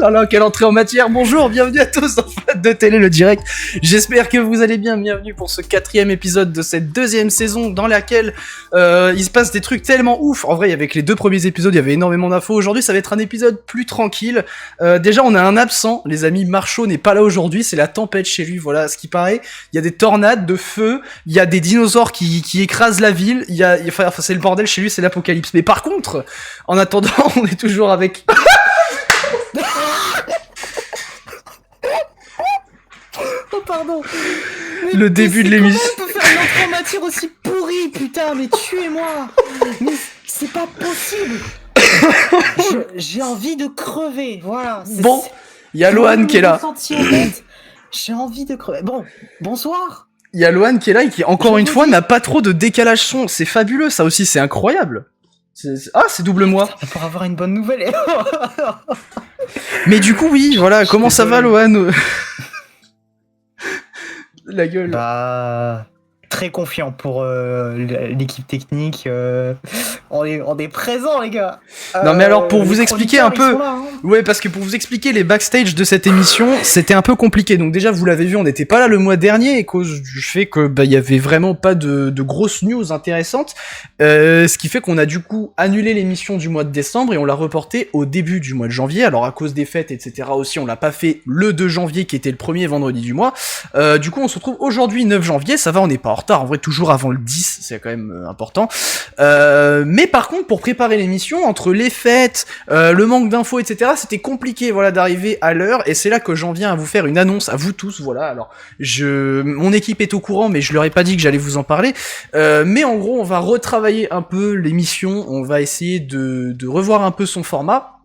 là là, quelle entrée en matière. Bonjour, bienvenue à tous dans Fat de Télé, le direct. J'espère que vous allez bien. Bienvenue pour ce 4e épisode de cette 2e saison dans laquelle il se passe des trucs tellement ouf. En vrai, avec les 2 premiers épisodes, il y avait énormément d'infos. Aujourd'hui, ça va être un épisode plus tranquille. Déjà, on a un absent. Les amis, Marchaud n'est pas là aujourd'hui. C'est la tempête chez lui. Voilà ce qui paraît. Il y a des tornades, de feu. Il y a des dinosaures qui écrasent la ville. Enfin, c'est le bordel chez lui. C'est l'apocalypse. Mais par contre, en attendant, on est toujours avec... Oh pardon. Mais le début de l'émission. Comment on peut faire une entrée en matière aussi pourrie, putain, mais tuez-moi. Mais c'est pas possible. J'ai envie de crever, voilà. Bon, il y a Lohan qui est là. J'ai envie de crever. Bon, bonsoir. Il y a Lohan qui est là et qui, encore une fois, n'a pas trop de décalage son. C'est fabuleux, ça aussi, c'est incroyable. Ah, c'est double moi. Pour avoir une bonne nouvelle. Mais du coup, oui, voilà, comment ça va, Lohan? La gueule. Bah, très confiant pour l'équipe technique. On est présents, les gars. Non, mais alors, pour vous expliquer un peu... Là, hein. Ouais, parce que pour vous expliquer les backstage de cette émission, c'était un peu compliqué. Donc déjà, vous l'avez vu, on n'était pas là le mois dernier, à cause du fait que il y avait vraiment pas de grosses news intéressantes. Ce qui fait qu'on a du coup annulé l'émission du mois de décembre et on l'a reportée au début du mois de janvier. Alors à cause des fêtes, etc. aussi, on l'a pas fait le 2 janvier, qui était le premier vendredi du mois. Du coup, on se retrouve aujourd'hui 9 janvier. Ça va, on n'est pas en retard. En vrai, toujours avant le 10, c'est quand même important. Mais par contre, pour préparer l'émission, entre les fêtes, le manque d'infos, etc., c'était compliqué, voilà, d'arriver à l'heure, et c'est là que j'en viens à vous faire une annonce à vous tous, voilà. Alors, mon équipe est au courant, mais je leur ai pas dit que j'allais vous en parler. Mais en gros, on va retravailler un peu l'émission, on va essayer de revoir un peu son format.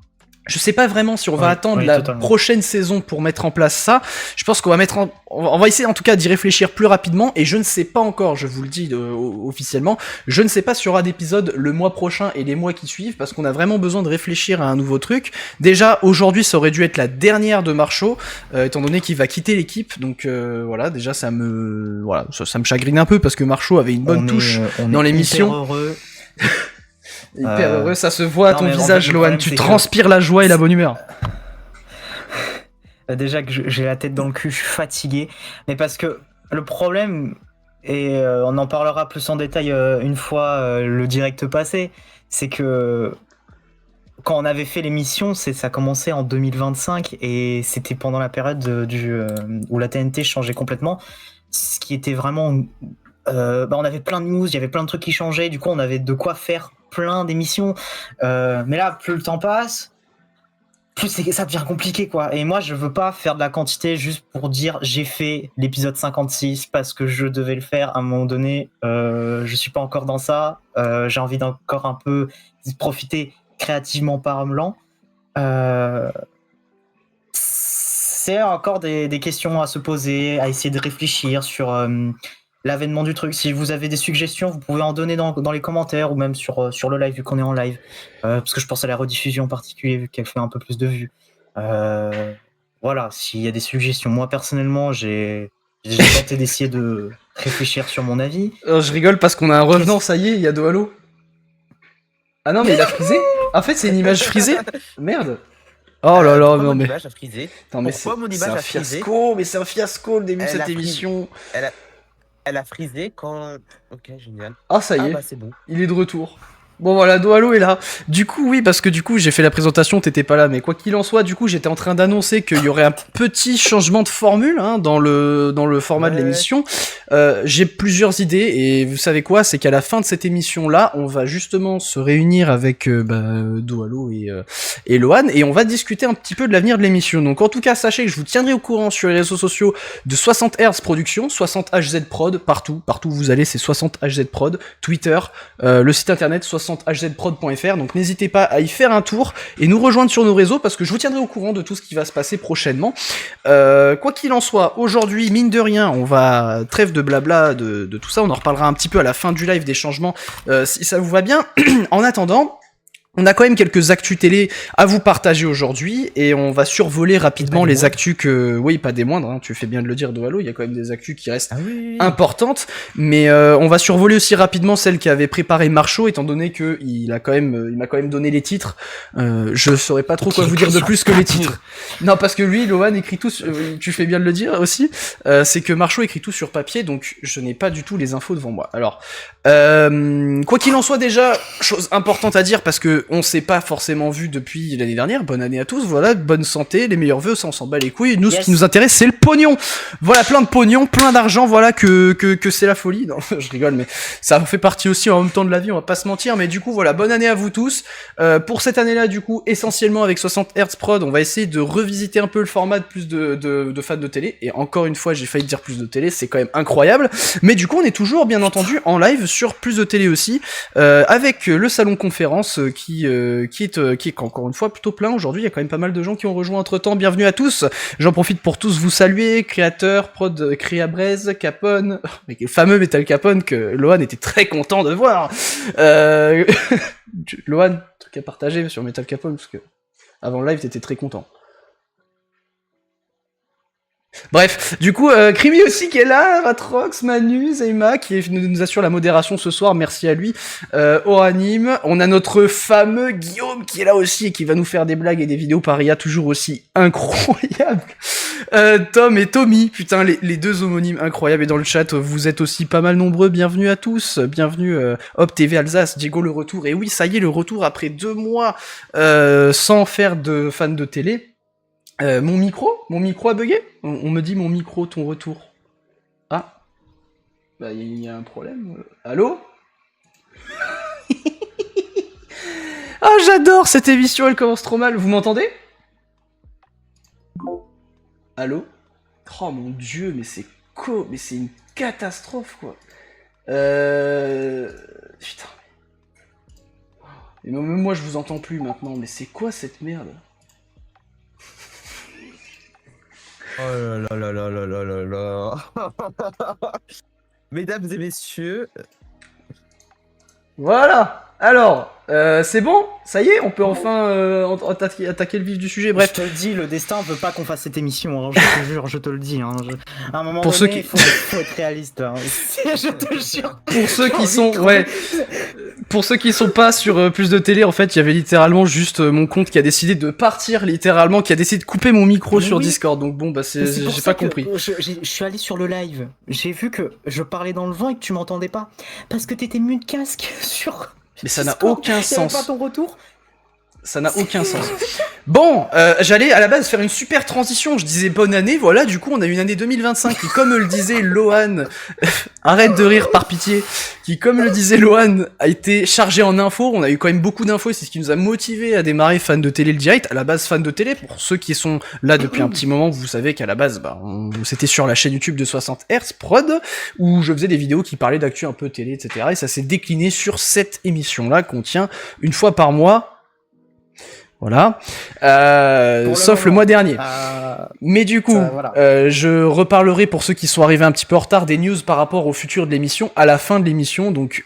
Je sais pas vraiment si on va attendre la prochaine saison pour mettre en place ça. Je pense qu'on va on va essayer en tout cas d'y réfléchir plus rapidement, et je ne sais pas encore, je vous le dis officiellement, je ne sais pas s'il y aura d'épisodes le mois prochain et les mois qui suivent, parce qu'on a vraiment besoin de réfléchir à un nouveau truc. Déjà, aujourd'hui, ça aurait dû être la dernière de Marchaud, étant donné qu'il va quitter l'équipe, donc voilà, déjà ça me chagrine un peu, parce que Marchaud avait une bonne touche dans l'émission. Hyper heureux. Hyper heureux, ça se voit à ton visage, Lohan, tu transpires la joie et la bonne humeur. Déjà que j'ai la tête dans le cul, je suis fatigué, mais parce que le problème, et on en parlera plus en détail une fois le direct passé, c'est que quand on avait fait l'émission, ça commençait en 2025, et c'était pendant la période où la TNT changeait complètement, ce qui était vraiment... on avait plein de news, il y avait plein de trucs qui changeaient, du coup on avait de quoi faire plein d'émissions, mais là plus le temps passe, plus ça devient compliqué, quoi. Et moi je veux pas faire de la quantité juste pour dire j'ai fait l'épisode 56 parce que je devais le faire à un moment donné. Je suis pas encore dans ça, j'ai envie d'encore un peu profiter créativement parlant. C'est encore des questions à se poser, à essayer de réfléchir sur l'avènement du truc. Si vous avez des suggestions, vous pouvez en donner dans les commentaires, ou même sur le live, vu qu'on est en live, parce que je pense à la rediffusion en particulier, vu qu'elle fait un peu plus de vues. Voilà, s'il y a des suggestions. Moi personnellement, j'ai tenté d'essayer de réfléchir sur mon avis. Je rigole parce qu'on a un revenant, ça y est, il y a Dohalo. Ah non, mais il a frisé. En fait, c'est une image frisée. Merde. Oh là là, non mais... Image a frisé. Attends, mais Pourquoi mon c'est image un a frisé? fiasco, mais c'est un fiasco le début de cette émission. Elle a frisé quand... Ok, génial. Ah, ça y est, bah c'est bon. Il est de retour. Bon voilà, Dohalo est là. Du coup, oui, parce que du coup, j'ai fait la présentation, t'étais pas là, mais quoi qu'il en soit, du coup, j'étais en train d'annoncer qu'il y aurait un petit changement de formule dans le format de l'émission. J'ai plusieurs idées, et vous savez quoi, c'est qu'à la fin de cette émission-là, on va justement se réunir avec Dohalo et Lohan, et on va discuter un petit peu de l'avenir de l'émission. Donc en tout cas, sachez que je vous tiendrai au courant sur les réseaux sociaux de 60 Hz Production, 60 HZ Prod, partout où vous allez, c'est 60 HZ Prod, Twitter, le site internet 60hzprod.fr, donc n'hésitez pas à y faire un tour et nous rejoindre sur nos réseaux, parce que je vous tiendrai au courant de tout ce qui va se passer prochainement. Quoi qu'il en soit, aujourd'hui, mine de rien, on va trêve de blabla de tout ça, on en reparlera un petit peu à la fin du live des changements, si ça vous va bien. En attendant, On a quand même quelques actus télé à vous partager aujourd'hui et on va survoler rapidement les actus que... Oui, pas des moindres, hein, tu fais bien de le dire, Dohalo, il y a quand même des actus qui restent importantes, mais on va survoler aussi rapidement celle qui avait préparé Marcho, étant donné que il m'a quand même donné les titres. Je saurais pas trop quoi vous dire de plus que les titres. Non, parce que lui, Lohan, écrit tout, tu fais bien de le dire aussi, c'est que Marcho écrit tout sur papier, donc je n'ai pas du tout les infos devant moi. Alors, quoi qu'il en soit, déjà, chose importante à dire, parce que on s'est pas forcément vu depuis l'année dernière, bonne année à tous, voilà, bonne santé, les meilleurs vœux, ça on s'en bat les couilles, nous ce qui nous intéresse c'est le pognon, voilà, plein de pognon, plein d'argent, voilà, que c'est la folie, non, je rigole, mais ça fait partie aussi en même temps de la vie, on va pas se mentir, mais du coup voilà, bonne année à vous tous, pour cette année-là du coup, essentiellement avec 60 Hz Prod, on va essayer de revisiter un peu le format de plus de fans de télé, et encore une fois j'ai failli dire plus de télé, c'est quand même incroyable, mais du coup on est toujours bien entendu en live sur plus de télé aussi, avec le salon conférence qui est encore une fois plutôt plein aujourd'hui, il y a quand même pas mal de gens qui ont rejoint entre temps, bienvenue à tous, j'en profite pour tous vous saluer, créateur, prod, Créabraise, Capone, le fameux Metal Capone que Lohan était très content de voir, Lohan, truc à partager sur Metal Capone, parce que avant le live t'étais très content. Bref, du coup, Krimi aussi qui est là, Vatrox, Manu, Zayma, qui nous assure la modération ce soir, merci à lui, Oranime, on a notre fameux Guillaume qui est là aussi et qui va nous faire des blagues et des vidéos par IA toujours aussi incroyables, Tom et Tommy, putain, les deux homonymes incroyables, et dans le chat, vous êtes aussi pas mal nombreux, bienvenue à tous, bienvenue, Hop TV Alsace, Diego le retour, et oui, ça y est, le retour après 2 mois, sans faire de fan de télé. Mon micro a bugué? On me dit mon micro, ton retour. Ah. Bah, il y a un problème. Allô? Ah, j'adore cette émission, elle commence trop mal. Vous m'entendez? Allô? Oh mon dieu, mais c'est une catastrophe, quoi. Putain. Et même moi, je vous entends plus maintenant, mais c'est quoi cette merde? Oh là là là là là là là. Mesdames et messieurs. Voilà. Alors, c'est bon? Ça y est, on peut enfin attaquer le vif du sujet. Bref. Je te le dis, le destin veut pas qu'on fasse cette émission, hein, je te jure, je te le dis. Hein, à un moment pour donné, ceux qui... faut être réaliste. Hein. Je te jure. Pour ceux qui sont... Ouais. Pour ceux qui sont pas sur plus de télé, en fait, il y avait littéralement juste mon compte qui a décidé de partir, littéralement, qui a décidé de couper mon micro sur Discord. Donc bon, bah j'ai pas compris. Je suis allé sur le live, j'ai vu que je parlais dans le vent et que tu m'entendais pas. Parce que t'étais mute casque sur... Mais ça n'a aucun sens. Pas ton retour. Ça n'a aucun sens. Bon, j'allais à la base faire une super transition, je disais bonne année, voilà, du coup on a une année 2025 qui, comme le disait Lohan, arrête de rire par pitié, qui, comme le disait Lohan, a été chargé en infos, on a eu quand même beaucoup d'infos et c'est ce qui nous a motivé à démarrer fan de télé le direct, à la base fan de télé, pour ceux qui sont là depuis un petit moment, vous savez qu'à la base, bah, c'était sur la chaîne YouTube de 60 Hz Prod, où je faisais des vidéos qui parlaient d'actu un peu télé, etc. Et ça s'est décliné sur cette émission-là qu'on tient une fois par mois. Voilà, sauf le mois dernier. Mais du coup, voilà. Je reparlerai pour ceux qui sont arrivés un petit peu en retard des news par rapport au futur de l'émission à la fin de l'émission. Donc,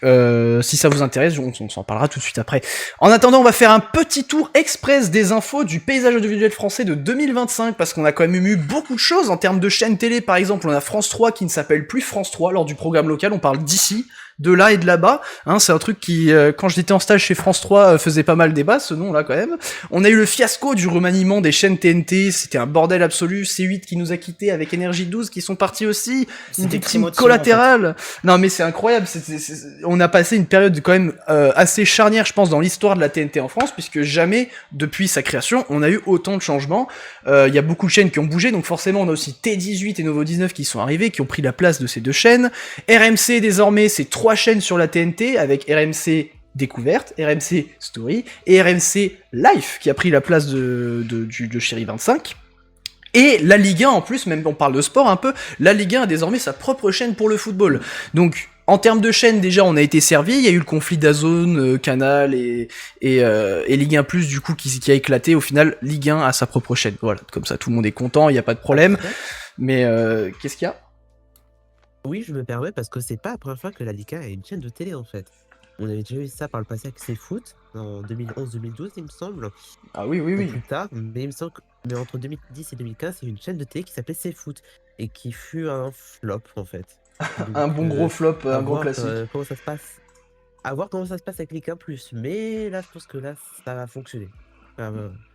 si ça vous intéresse, on s'en parlera tout de suite après. En attendant, on va faire un petit tour express des infos du paysage audiovisuel français de 2025 parce qu'on a quand même eu beaucoup de choses en termes de chaînes télé. Par exemple, on a France 3 qui ne s'appelle plus France 3 lors du programme local. On parle d'ici, de là et de là-bas, hein, c'est un truc qui, quand j'étais en stage chez France 3, faisait pas mal débat, ce nom-là quand même. On a eu le fiasco du remaniement des chaînes TNT, c'était un bordel absolu, C8 qui nous a quittés avec Énergie 12 qui sont partis aussi, une victime collatérale. En fait. Non mais c'est incroyable, on a passé une période quand même assez charnière, je pense, dans l'histoire de la TNT en France, puisque jamais, depuis sa création, on a eu autant de changements. Il y a beaucoup de chaînes qui ont bougé, donc forcément on a aussi T18 et Novo 19 qui sont arrivés, qui ont pris la place de ces deux chaînes. RMC désormais, c'est 3 chaînes sur la TNT avec RMC Découverte, RMC Story et RMC Life qui a pris la place de Chéri 25. Et la Ligue 1 en plus, même on parle de sport un peu, la Ligue 1 a désormais sa propre chaîne pour le football. Donc en termes de chaînes, déjà, on a été servi. Il y a eu le conflit d'Azone, Canal et Ligue 1 Plus, du coup, qui a éclaté. Au final, Ligue 1 a sa propre chaîne. Voilà, comme ça, tout le monde est content, il n'y a pas de problème. Mais qu'est-ce qu'il y a ? Oui, je me permets parce que c'est pas la première fois que la Ligue 1 a une chaîne de télé en fait. On avait déjà eu ça par le passé avec CFoot, en 2011-2012, il me semble. Ah oui, oui, Ou oui. plus tard, mais il me semble que mais entre 2010 et 2015, il y a eu une chaîne de télé qui s'appelait CFoot et qui fut un flop en fait. Un Donc, bon gros flop, à un gros voir classique. comment ça se passe. À voir comment ça se passe avec Ligue 1+. Mais là, je pense que là, ça va fonctionner.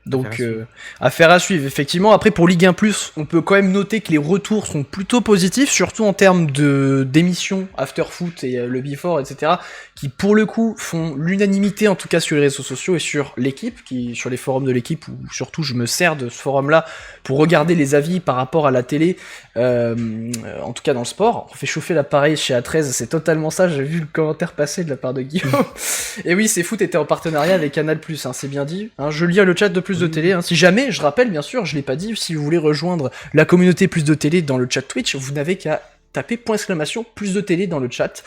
Donc, affaire à suivre. affaire à suivre, effectivement. Après, pour Ligue 1+, on peut quand même noter que les retours sont plutôt positifs, surtout en termes d'émissions After Foot et le Before, etc., qui, pour le coup, font l'unanimité, en tout cas sur les réseaux sociaux et sur l'équipe, sur les forums de l'équipe, où surtout je me sers de ce forum-là pour regarder les avis par rapport à la télé, en tout cas dans le sport. On fait chauffer l'appareil chez A13, c'est totalement ça, j'ai vu le commentaire passer de la part de Guillaume. Et oui, CFoot était en partenariat avec Canal+, hein, c'est bien dit. Hein, je lis le chat de Plus de Télé. Hein. Si jamais, je rappelle bien sûr, je l'ai pas dit, si vous voulez rejoindre la communauté Plus de Télé dans le chat Twitch, vous n'avez qu'à taper ! Plus de Télé dans le chat,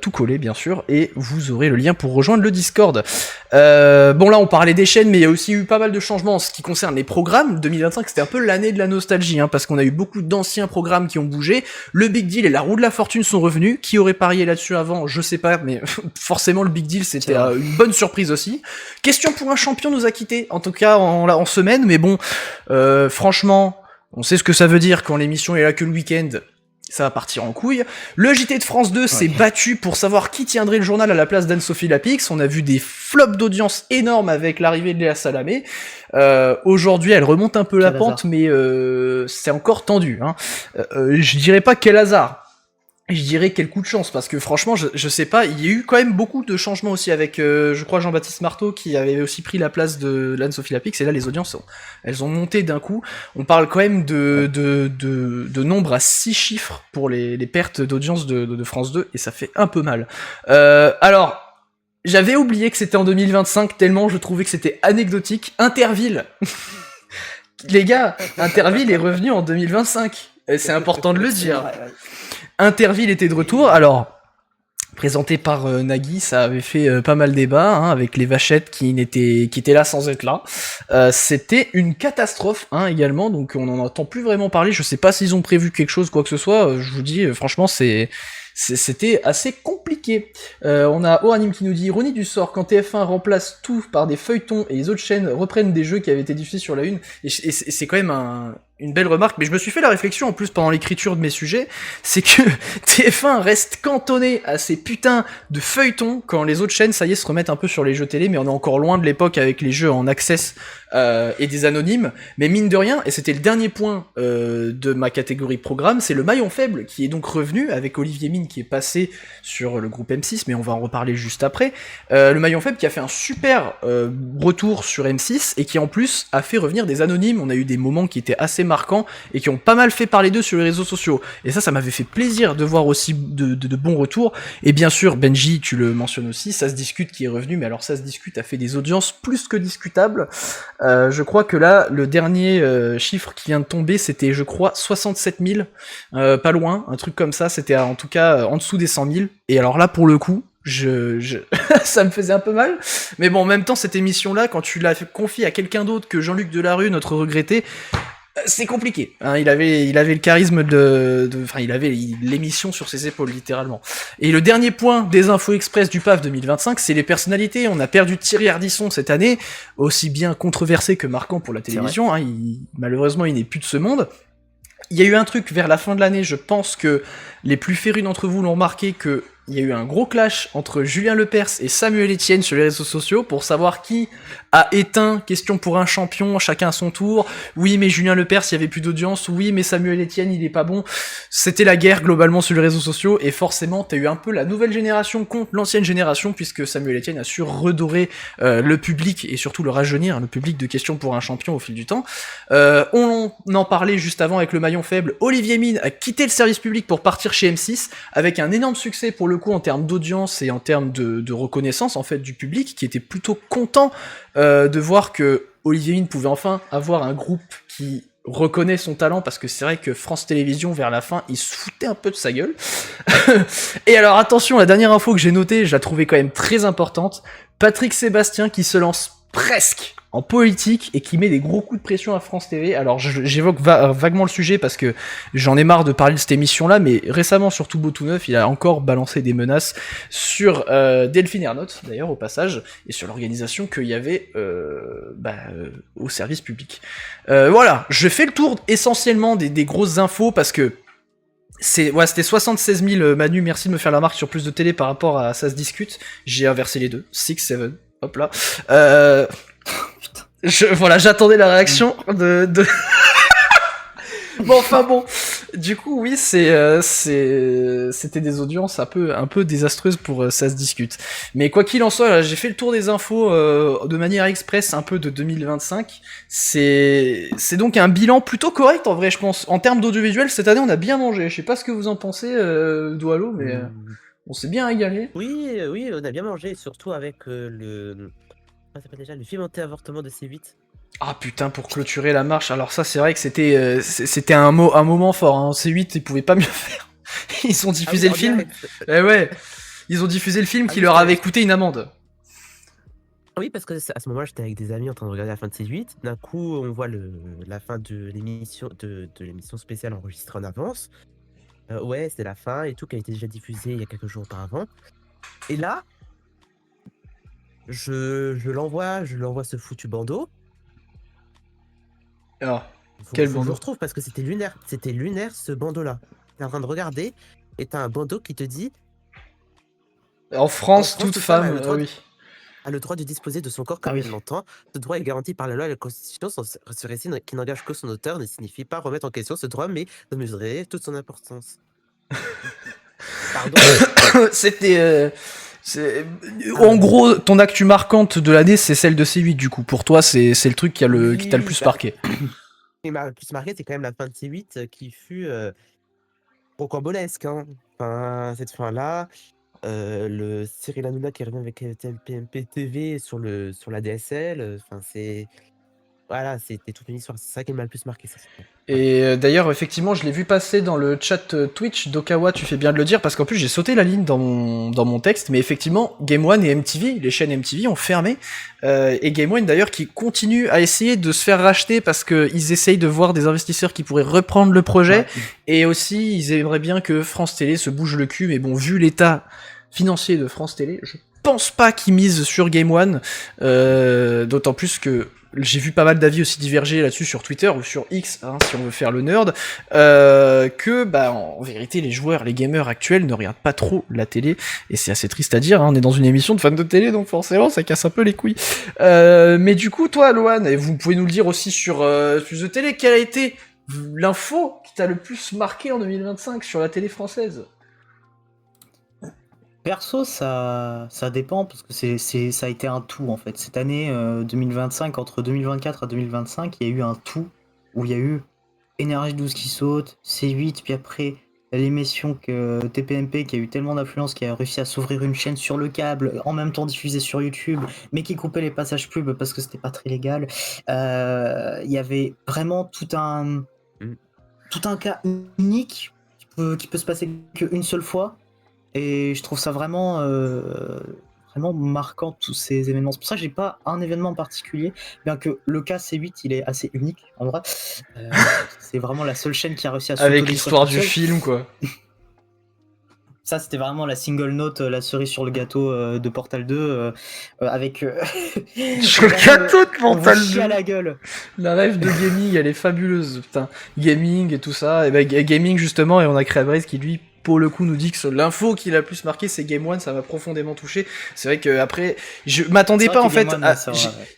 tout collé bien sûr, et vous aurez le lien pour rejoindre le Discord. Bon là on parlait des chaînes, mais il y a aussi eu pas mal de changements en ce qui concerne les programmes. 2025 c'était un peu l'année de la nostalgie, hein, parce qu'on a eu beaucoup d'anciens programmes qui ont bougé. Le Big Deal et la Roue de la Fortune sont revenus. Qui aurait parié là-dessus avant, je sais pas, mais forcément le Big Deal c'était une bonne surprise aussi. Question pour un champion nous a quittés, en tout cas en semaine, mais bon, franchement, on sait ce que ça veut dire quand l'émission est là que le week-end. Ça va partir en couille. Le JT de France 2 s'est battu pour savoir qui tiendrait le journal à la place d'Anne-Sophie Lapix. On a vu des flops d'audience énormes avec l'arrivée de Léa Salamé. Aujourd'hui, elle remonte un peu la pente, mais c'est encore tendu. Hein. Je dirais pas quel hasard. Je dirais quel coup de chance, parce que franchement, je sais pas, il y a eu quand même beaucoup de changements aussi avec, je crois, Jean-Baptiste Marteau, qui avait aussi pris la place de l'Anne-Sophie Lapix, et là, les audiences, elles ont monté d'un coup. On parle quand même de nombre à 6 chiffres pour les pertes d'audience de France 2, et ça fait un peu mal. Alors, j'avais oublié que c'était en 2025, tellement je trouvais que c'était anecdotique. Interville. Les gars, Interville est revenu en 2025. Et c'est important de le dire. Interville était de retour, alors présenté par Nagui, ça avait fait pas mal débat, hein, avec les vachettes qui étaient là sans être là. C'était une catastrophe, hein, également, donc on n'en entend plus vraiment parler. Je sais pas s'ils ont prévu quelque chose, quoi que ce soit. Je vous dis, franchement, c'était assez compliqué. On a Oanim qui nous dit: ironie du sort, quand TF1 remplace tout par des feuilletons et les autres chaînes reprennent des jeux qui avaient été diffusés sur la une, et c'est quand même une belle remarque, mais je me suis fait la réflexion en plus pendant l'écriture de mes sujets, c'est que TF1 reste cantonné à ces putains de feuilletons quand les autres chaînes, ça y est, se remettent un peu sur les jeux télé, mais on est encore loin de l'époque avec les jeux en access et des anonymes. Mais mine de rien, et c'était le dernier point de ma catégorie programme, c'est le maillon faible qui est donc revenu avec Olivier Mine qui est passé sur le groupe M6, mais on va en reparler juste après. Le maillon faible qui a fait un super retour sur M6 et qui en plus a fait revenir des anonymes. On a eu des moments qui étaient assez marquants et qui ont pas mal fait parler d'eux sur les réseaux sociaux. Et ça m'avait fait plaisir de voir aussi de bons retours. Et bien sûr, Benji, tu le mentionnes aussi, Ça se discute qui est revenu, mais alors Ça se discute a fait des audiences plus que discutables. Je crois que là, le dernier chiffre qui vient de tomber, c'était, je crois, 67 000, pas loin, un truc comme ça, c'était en tout cas en dessous des 100 000. Et alors là, pour le coup, ça me faisait un peu mal, mais bon, en même temps, cette émission-là, quand tu la confies à quelqu'un d'autre que Jean-Luc Delarue, notre regretté, c'est compliqué, hein, il avait le charisme enfin, il avait l'émission sur ses épaules, littéralement. Et le dernier point des infos express du PAF 2025, c'est les personnalités. On a perdu Thierry Ardisson cette année, aussi bien controversé que marquant pour la télévision, hein, malheureusement, il n'est plus de ce monde. Il y a eu un truc vers la fin de l'année, je pense que les plus férus d'entre vous l'ont remarqué, que il y a eu un gros clash entre Julien Lepers et Samuel Etienne sur les réseaux sociaux pour savoir qui a éteint Question pour un champion, chacun à son tour. Oui, mais Julien Lepers, il y avait plus d'audience. Oui, mais Samuel Etienne, il est pas bon. C'était la guerre globalement sur les réseaux sociaux et forcément, t'as eu un peu la nouvelle génération contre l'ancienne génération puisque Samuel Etienne a su redorer le public et surtout le rajeunir, le public de Question pour un champion au fil du temps. On en parlait juste avant avec le maillon faible. Olivier Mine a quitté le service public pour partir chez M6 avec un énorme succès pour le coup en termes d'audience et en termes de reconnaissance en fait du public qui était plutôt content de voir que Olivier Mine pouvait enfin avoir un groupe qui reconnaît son talent, parce que c'est vrai que France Télévisions vers la fin il se foutait un peu de sa gueule. Et alors attention, la dernière info que j'ai notée, je la trouvais quand même très importante. Patrick Sébastien qui se lance presque en politique et qui met des gros coups de pression à France TV. Alors j'évoque vaguement le sujet parce que j'en ai marre de parler de cette émission-là, mais récemment sur Tout Beau Tout Neuf, il a encore balancé des menaces sur Delphine Ernotte, d'ailleurs au passage, et sur l'organisation qu'il y avait au service public. Voilà, je fais le tour essentiellement des grosses infos parce que c'était 76 000, Manu, merci de me faire la marque sur plus de télé par rapport à Ça se discute. J'ai inversé les deux, 6, 7, hop là. J'attendais la réaction de... Bon, enfin bon. Du coup, oui, c'était des audiences un peu désastreuses pour Ça se discute. Mais quoi qu'il en soit, là, j'ai fait le tour des infos de manière express un peu de 2025. C'est donc un bilan plutôt correct en vrai, je pense. En termes d'audiovisuel, cette année, on a bien mangé. Je sais pas ce que vous en pensez, Doualo, mais on s'est bien régalé. Oui, on a bien mangé, surtout avec comment ça s'appelle déjà, le film anti-avortement de C8. Ah putain, pour clôturer la marche, alors ça c'est vrai que c'était un moment fort, hein. C8 ils pouvaient pas mieux faire. Ils ont diffusé le film. Eh ouais, ils ont diffusé le film qui leur avait coûté une amende. Oui, parce que à ce moment-là, j'étais avec des amis en train de regarder la fin de C8. D'un coup, on voit la fin de l'émission de l'émission spéciale enregistrée en avance. Ouais, c'est la fin et tout, qui a été déjà diffusée il y a quelques jours auparavant. Et là, je l'envoie ce foutu bandeau. Alors, quel bandeau? Je le retrouve parce que c'était lunaire ce bandeau-là. T'es en train de regarder et t'as un bandeau qui te dit en France, toute femme a le droit de disposer de son corps comme elle l'entend. Ce droit est garanti par la loi et la Constitution. Ce récit qui n'engage que son auteur ne signifie pas remettre en question ce droit, mais de mesurer toute son importance. Pardon. C'était... En gros, ton actu marquante de l'année, c'est celle de C8 du coup. Pour toi, c'est le truc qui t'a le plus marqué. Ce qui m'a le plus marqué, c'est quand même la fin de C8 qui fut rocambolesque. Hein. Enfin, cette fin-là, le Cyril Hanouna qui revient avec TPMP TV sur la DSL. Enfin, c'était toute une histoire. C'est ça qui m'a le plus marqué. Ça. Et d'ailleurs, effectivement, je l'ai vu passer dans le chat Twitch d'Okawa, tu fais bien de le dire, parce qu'en plus j'ai sauté la ligne dans mon texte, mais effectivement, Game One et MTV, les chaînes MTV ont fermé, et Game One d'ailleurs qui continue à essayer de se faire racheter parce qu'ils essayent de voir des investisseurs qui pourraient reprendre le projet, et aussi ils aimeraient bien que France Télé se bouge le cul, mais bon, vu l'état financier de France Télé, je pense pas qu'ils misent sur Game One, d'autant plus que j'ai vu pas mal d'avis aussi diverger là-dessus sur Twitter ou sur X, hein, si on veut faire le nerd, que en vérité les joueurs, les gamers actuels ne regardent pas trop la télé, et c'est assez triste à dire, hein, on est dans une émission de fans de télé, donc forcément ça casse un peu les couilles. Mais du coup, toi, Loan, et vous pouvez nous le dire aussi sur plus de télé, quelle a été l'info qui t'a le plus marqué en 2025 sur la télé française? Perso, ça dépend parce que ça a été un tout en fait. Cette année 2025, entre 2024 à 2025, il y a eu un tout où il y a eu Énergie 12 qui saute, C8, puis après l'émission que TPMP qui a eu tellement d'influence qui a réussi à s'ouvrir une chaîne sur le câble, en même temps diffusée sur YouTube, mais qui coupait les passages pub parce que c'était pas très légal. Il y avait vraiment tout un cas unique qui peut se passer qu'une seule fois. Et je trouve ça vraiment marquant, tous ces événements. C'est pour ça que j'ai pas un événement en particulier, bien que le cas C8, il est assez unique, en vrai. C'est vraiment la seule chaîne qui a réussi à avec l'histoire du film, quoi. Ça, c'était vraiment la single note, la cerise sur le gâteau de Portal 2, avec... sur le gâteau de Portal 2 à la gueule. La rêve de gaming, elle est fabuleuse, putain. Gaming et tout ça, et gaming justement, et on a Créabrice qui lui... pour le coup nous dit que l'info qui l'a plus marqué c'est Game One, ça m'a profondément touché. C'est vrai que après je m'attendais pas en fait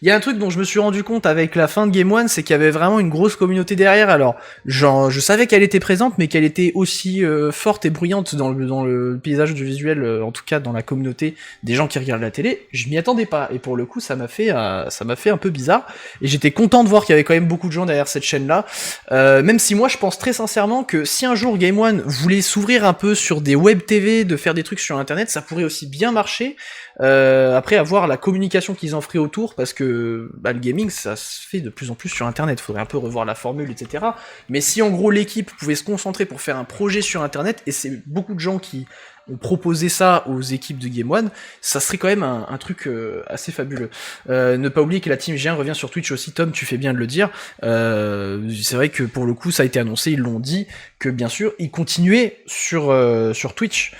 il y a un truc dont je me suis rendu compte avec la fin de Game One, c'est qu'il y avait vraiment une grosse communauté derrière. Alors je savais qu'elle était présente, mais qu'elle était aussi forte et bruyante dans le paysage du visuel, en tout cas dans la communauté des gens qui regardent la télé, je m'y attendais pas, et pour le coup ça m'a fait un peu bizarre, et j'étais content de voir qu'il y avait quand même beaucoup de gens derrière cette chaîne là, même si moi je pense très sincèrement que si un jour Game One voulait s'ouvrir un peu sur des web TV, de faire des trucs sur internet, ça pourrait aussi bien marcher, après avoir la communication qu'ils en feraient autour, parce que le gaming ça se fait de plus en plus sur internet, faudrait un peu revoir la formule, etc. Mais si en gros l'équipe pouvait se concentrer pour faire un projet sur internet, et c'est beaucoup de gens qui on proposait ça aux équipes de Game One, ça serait quand même un truc assez fabuleux. Ne pas oublier que la team G1 revient sur Twitch aussi, Tom, tu fais bien de le dire. C'est vrai que pour le coup, ça a été annoncé, ils l'ont dit, que bien sûr, ils continuaient sur Twitch.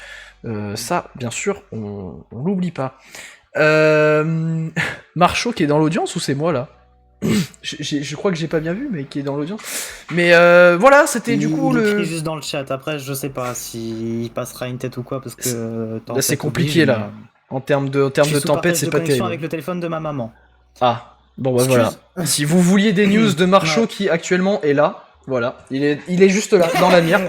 Ça, bien sûr, on l'oublie pas. Marcho qui est dans l'audience ou c'est moi là? Je crois que j'ai pas bien vu, mais qui est dans l'audience. Mais voilà, c'était du coup il le. écrit juste dans le chat. Après, je sais pas s'il passera une tête ou quoi parce que Là, c'est compliqué là. En termes de tempête, c'est pas terrible. Avec le téléphone de ma maman. Ah, bon bah voilà. Si vous vouliez des news de Marcho Ouais. qui actuellement est là, voilà, il est juste là, dans la mire.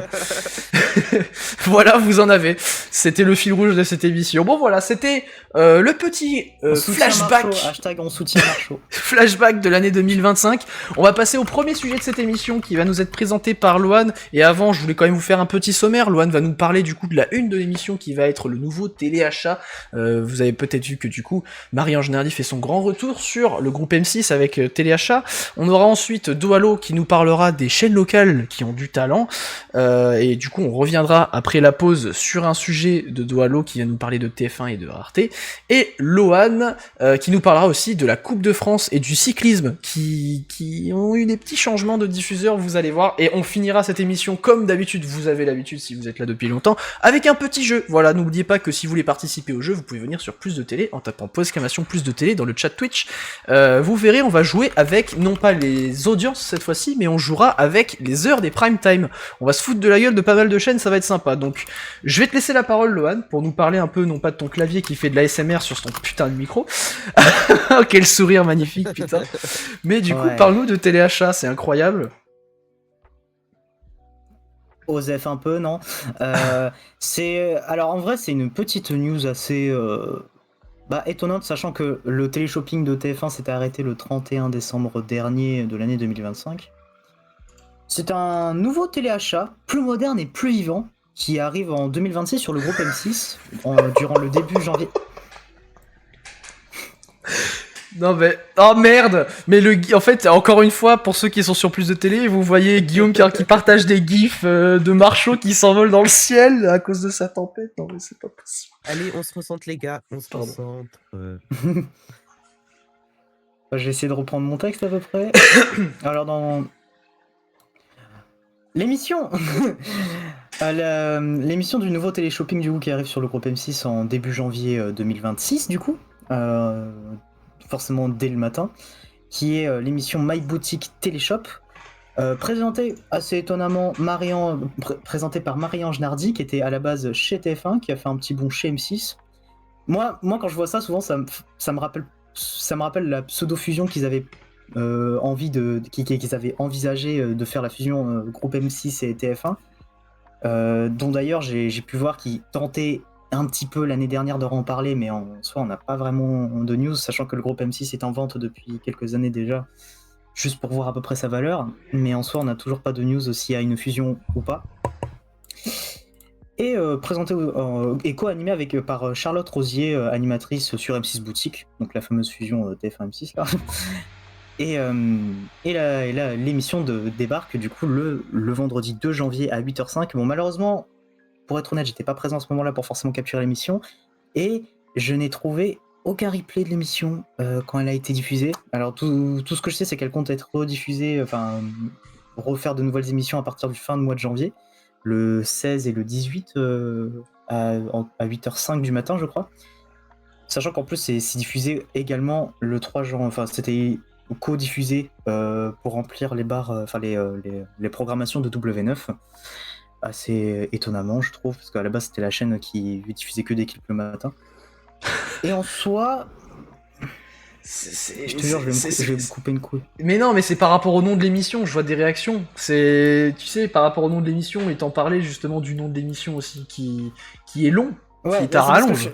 Voilà, vous en avez. C'était le fil rouge de cette émission. Bon voilà, c'était le petit flashback. Marcho, hashtag on soutient Marcho. Flashback de l'année 2025. On va passer au premier sujet de cette émission qui va nous être présenté par Loan. Et avant, je voulais quand même vous faire un petit sommaire. Loan va nous parler du coup de la une de l'émission qui va être le nouveau téléachat. Vous avez peut-être vu que du coup, Marie-Ange Nardi fait son grand retour sur le groupe M6 avec téléachat. On aura ensuite Doalo qui nous parlera des chaînes locales qui ont du talent. Et du coup, on reviendra après la pause sur un sujet de Doalo qui va nous parler de TF1 et de Arte. Et Loan qui nous parlera aussi de la Coupe de France et du cyclisme qui ont eu des petits changements de diffuseurs, vous allez voir. Et on finira cette émission comme d'habitude, vous avez l'habitude si vous êtes là depuis longtemps, avec un petit jeu. Voilà, n'oubliez pas que si vous voulez participer au jeu, vous pouvez venir sur Plus de Télé en tapant !exclamation Plus de Télé dans le chat Twitch. Vous verrez, on va jouer avec non pas les audiences cette fois-ci, mais on jouera avec les heures des prime time. On va se foutre de la gueule de pas mal de chaînes, ça va être sympa. Donc, je vais te laisser la parole, Lohan, pour nous parler un peu, non pas de ton clavier qui fait de l'ASMR sur ton putain de micro. Quel sourire magnifique, putain. Mais du coup, parle-nous de téléachat, c'est incroyable. Osef un peu, non alors en vrai, c'est une petite news assez étonnante, sachant que le téléshopping de TF1 s'était arrêté le 31 décembre dernier de l'année 2025. C'est un nouveau téléachat, plus moderne et plus vivant, qui arrive en 2026 sur le groupe M6, durant le début janvier. Non mais... Oh merde. Mais en fait, encore une fois, pour ceux qui sont sur Plus de Télé, vous voyez Guillaume qui partage des gifs de Marcho qui s'envolent dans le ciel à cause de sa tempête. Non mais c'est pas possible. Allez, on se recentre les gars, on se recentre. Je vais essayer de reprendre mon texte à peu près. Alors dans... L'émission l'émission du nouveau téléshopping du coup qui arrive sur le groupe M6 en début janvier 2026 du coup, forcément dès le matin, qui est l'émission My Boutique Téléshop, présentée assez étonnamment présentée par Marie-Ange Nardi qui était à la base chez TF1, qui a fait un petit bond chez M6. Moi quand je vois ça, souvent ça me rappelle la pseudo-fusion qu'ils avaient qu'ils avaient envisagé de faire la fusion groupe M6 et TF1, dont d'ailleurs j'ai pu voir qu'ils tentaient un petit peu l'année dernière de en parler, mais en soi on n'a pas vraiment de news, sachant que le groupe M6 est en vente depuis quelques années déjà, juste pour voir à peu près sa valeur, mais en soi on n'a toujours pas de news s'il y a une fusion ou pas. Et présenté et co-animé par Charlotte Rosier, animatrice sur M6 Boutique, donc la fameuse fusion TF1-M6 là. Et là, l'émission débarque du coup le vendredi 2 janvier à 8h05. Bon, malheureusement, pour être honnête, j'étais pas présent à ce moment-là pour forcément capturer l'émission. Et je n'ai trouvé aucun replay de l'émission quand elle a été diffusée. Alors tout ce que je sais, c'est qu'elle compte être rediffusée, refaire de nouvelles émissions à partir du fin de mois de janvier. Le 16 et le 18 à 8h05 du matin, je crois. Sachant qu'en plus, c'est diffusé également le 3 janvier. Enfin, c'était co-diffusé pour remplir les barres, les programmations de W9. Assez étonnamment, je trouve, parce qu'à la base c'était la chaîne qui diffusait que des clips le matin. Et en soi, je te jure, je vais me couper une couille. Mais non, mais c'est par rapport au nom de l'émission, je vois des réactions. Tu sais, par rapport au nom de l'émission, et t'en parlais justement du nom de l'émission aussi, qui est long, ouais, qui t'a rallonge.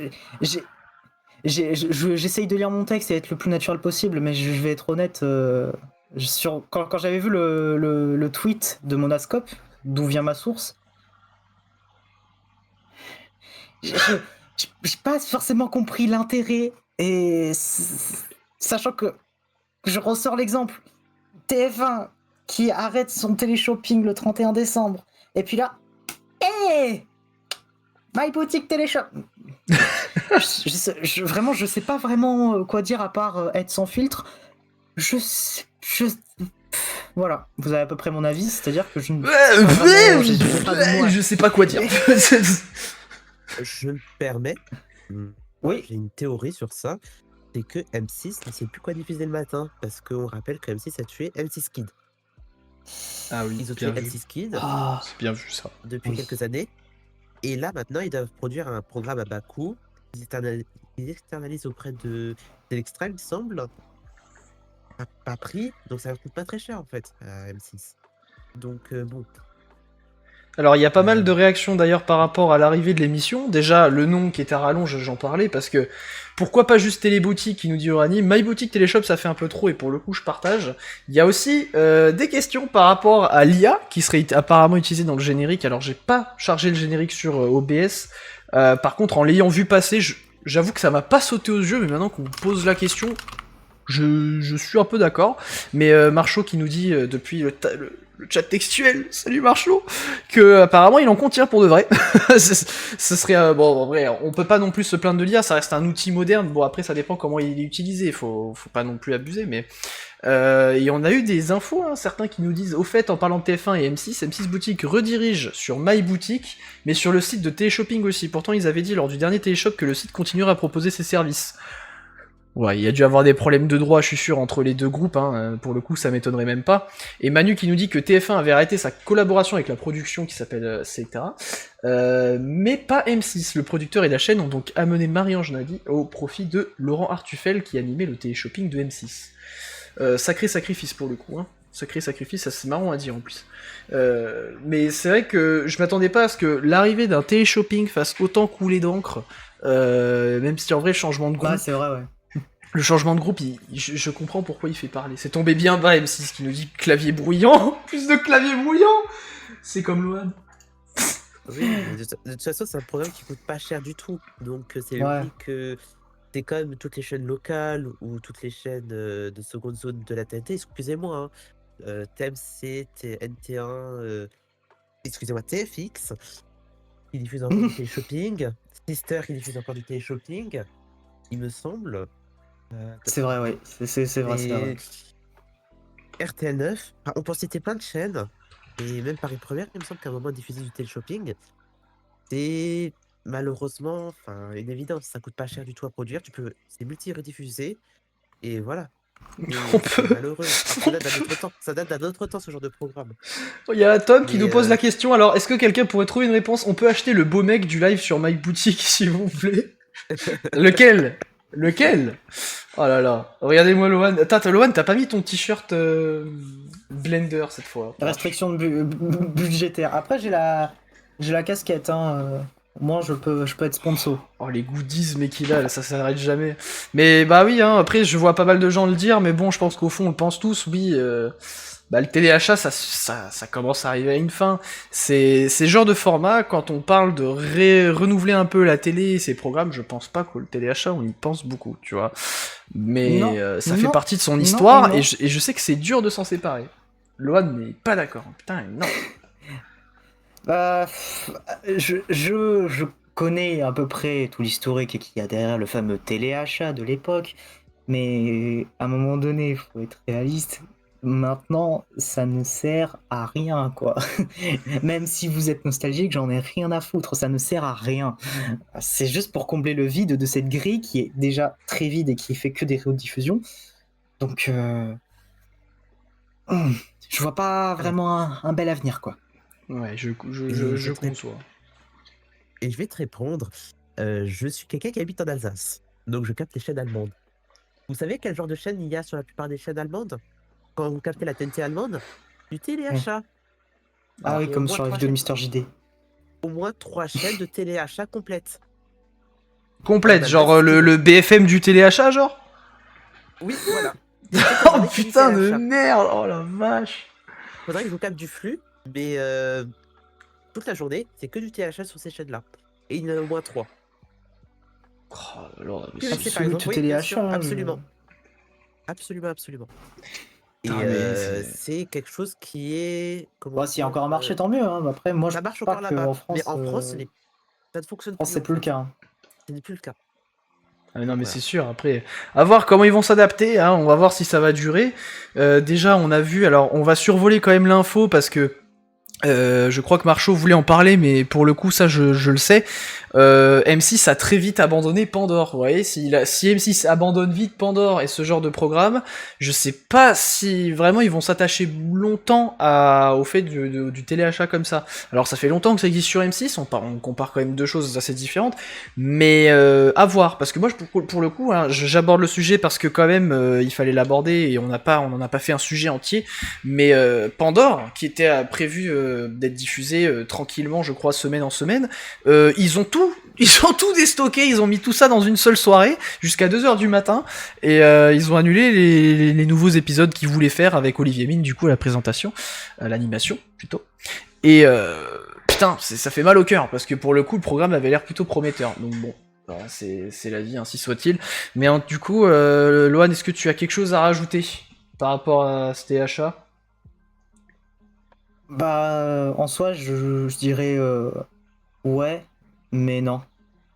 J'essaye de lire mon texte et être le plus naturel possible, mais je vais être honnête, quand j'avais vu le tweet de Monascope, d'où vient ma source, j'ai pas forcément compris l'intérêt, et sachant que je ressors l'exemple, TF1 qui arrête son téléshopping le 31 décembre, et puis là, My boutique téléshop. Vraiment, je sais pas vraiment quoi dire à part être sans filtre. Voilà, vous avez à peu près mon avis, c'est-à-dire que je ne. j'ai pas de mots. Je sais pas quoi dire. Je me permets. Oui. J'ai une théorie sur ça. C'est que M6 ne sait plus quoi diffuser le matin. Parce qu'on rappelle que M6 a tué M6 Kid. Ah oui, Ils ont tué M6 Kid c'est bien vu ça. depuis quelques années. Et là, maintenant, ils doivent produire un programme à bas coût. Ils externalisent auprès de l'Extra, il me semble. Pas pris, donc ça coûte pas très cher en fait à M6. Donc bon. Alors il y a pas mal de réactions d'ailleurs par rapport à l'arrivée de l'émission. Déjà le nom qui est à rallonge, j'en parlais parce que pourquoi pas juste Téléboutique qui nous dit Orani, My Boutique Téléshop ça fait un peu trop et pour le coup je partage. Il y a aussi des questions par rapport à l'IA qui serait apparemment utilisée dans le générique. Alors j'ai pas chargé le générique sur OBS. Par contre en l'ayant vu passer, j'avoue que ça m'a pas sauté aux yeux, mais maintenant qu'on me pose la question, je suis un peu d'accord. Mais Marchot qui nous dit depuis le chat textuel, salut Marshall, que apparemment il en contient pour de vrai. Ce serait bon, en vrai, on peut pas non plus se plaindre de l'IA, ça reste un outil moderne. Bon après ça dépend comment il est utilisé, faut pas non plus abuser, mais et on a eu des infos, hein, certains qui nous disent au fait en parlant de TF1 et M6 Boutique redirige sur My Boutique, mais sur le site de Téléshopping aussi. Pourtant ils avaient dit lors du dernier Téléshop que le site continuerait à proposer ses services. Ouais, il y a dû avoir des problèmes de droit, je suis sûr, entre les deux groupes, hein. Pour le coup, ça m'étonnerait même pas. Et Manu qui nous dit que TF1 avait arrêté sa collaboration avec la production qui s'appelle etc. Mais pas M6. Le producteur et la chaîne ont donc amené Marie-Ange Nadi au profit de Laurent Artufel qui animait le téléshopping de M6. Sacré sacrifice pour le coup, hein. Sacré sacrifice, ça c'est marrant à dire en plus. Mais c'est vrai que je m'attendais pas à ce que l'arrivée d'un téléshopping fasse autant couler d'encre, même si en vrai, changement de groupe... Ouais, c'est vrai, ouais. Le changement de groupe, je comprends pourquoi il fait parler. C'est tombé bien bas, M6 qui nous dit clavier bruyant. Plus de clavier bruyant. C'est comme Loan. Oui, de toute façon, c'est un programme qui coûte pas cher du tout. Donc c'est Ouais. logique que c'est comme toutes les chaînes locales ou toutes les chaînes de seconde zone de la TNT, excusez-moi, hein, TMC, NT1, excusez-moi, TFX, qui diffuse encore du téléshopping, Sister qui diffuse encore du téléshopping, il me semble. C'est vrai, oui. C'est vrai, c'est vrai. RTL9, on peut citer plein de chaînes, et même Paris Première, il me semble qu'à un moment diffuser du téléshopping, c'est malheureusement, enfin une évidence, ça coûte pas cher du tout à produire, c'est multi-rediffusé, et voilà. On C'est peut. malheureux. Ça date d'un autre temps. Ça date d'un autre temps, ce genre de programme. Il y a Tom qui Mais, nous pose la question. Alors, est-ce que quelqu'un pourrait trouver une réponse? On peut acheter le beau mec du live sur My Boutique, s'il vous plaît. Lequel? Oh là là. Regardez-moi Loan. Attends, Loan, t'as pas mis ton t-shirt Blender cette fois. Restriction budgétaire. Après, j'ai la casquette, hein. Moi, je peux être sponsor. Oh les goodies mais qu'il a, là, ça s'arrête jamais. Mais bah oui, hein, après je vois pas mal de gens le dire, mais bon, je pense qu'au fond on le pense tous, oui. Bah le téléachat, ça commence à arriver à une fin. C'est ce genre de format, quand on parle de renouveler un peu la télé et ses programmes, je pense pas que le téléachat, on y pense beaucoup, tu vois. Mais ça fait partie de son histoire, et je sais que c'est dur de s'en séparer. Loan n'est pas d'accord. Putain, non. Je connais à peu près tout l'historique qu'il y a derrière le fameux téléachat de l'époque, mais à un moment donné, il faut être réaliste. Maintenant, ça ne sert à rien, quoi. Même si vous êtes nostalgique, j'en ai rien à foutre, ça ne sert à rien. C'est juste pour combler le vide de cette grille qui est déjà très vide et qui fait que des rediffusions. Donc, je vois pas vraiment un bel avenir, quoi. Ouais, je conçois. Et je vais te répondre. Je suis quelqu'un qui habite en Alsace, donc je capte les chaînes allemandes. Vous savez quel genre de chaîne il y a sur la plupart des chaînes allemandes? Quand vous captez la TNT allemande, du téléachat. Ah oui, Et comme sur la vidéo de Mister JD. Au moins 3 chaînes de téléachat complètes. Complète, genre le BFM du téléachat, genre? Oui, voilà. Oh putain de merde, oh la vache. Faudrait que je vous capte du flux, mais toute la journée, c'est que du téléachat sur ces chaînes-là. Et il y en a au moins 3. Oh, alors, QVC par exemple, oui, bien sûr, absolument. Absolument. Et c'est quelque chose qui est... S'il y a encore un marché, tant mieux. Hein. Après, moi, ça marche encore là-bas. Mais en France, ça ne fonctionne Non, plus c'est en plus le fait. cas, hein. Ce n'est plus le cas. Ah non Donc mais voilà. c'est sûr, après, à voir comment ils vont s'adapter, hein, on va voir si ça va durer. Déjà on a vu, alors on va survoler quand même l'info parce que je crois que Marchaud voulait en parler, mais pour le coup, ça, je le sais. M6 a très vite abandonné Pandore. Vous voyez, si M6 abandonne vite Pandore et ce genre de programme, je sais pas si vraiment ils vont s'attacher longtemps au fait du téléachat comme ça. Alors, ça fait longtemps que ça existe sur M6, on compare quand même deux choses assez différentes, mais à voir. Parce que moi, pour le coup, hein, j'aborde le sujet parce que quand même, il fallait l'aborder et on en a pas fait un sujet entier. Mais Pandore, qui était prévu d'être diffusé tranquillement, je crois, semaine en semaine, ils ont tout déstocké, ils ont mis tout ça dans une seule soirée, jusqu'à 2h du matin, et ils ont annulé les nouveaux épisodes qu'ils voulaient faire avec Olivier Mine, du coup, à la présentation, l'animation, plutôt. Et putain, ça fait mal au cœur, parce que pour le coup, le programme avait l'air plutôt prometteur, donc bon. Voilà, c'est la vie, ainsi soit-il. Mais du coup, Loan, est-ce que tu as quelque chose à rajouter par rapport à ce THA? Bah, en soi, je dirais ouais, mais non.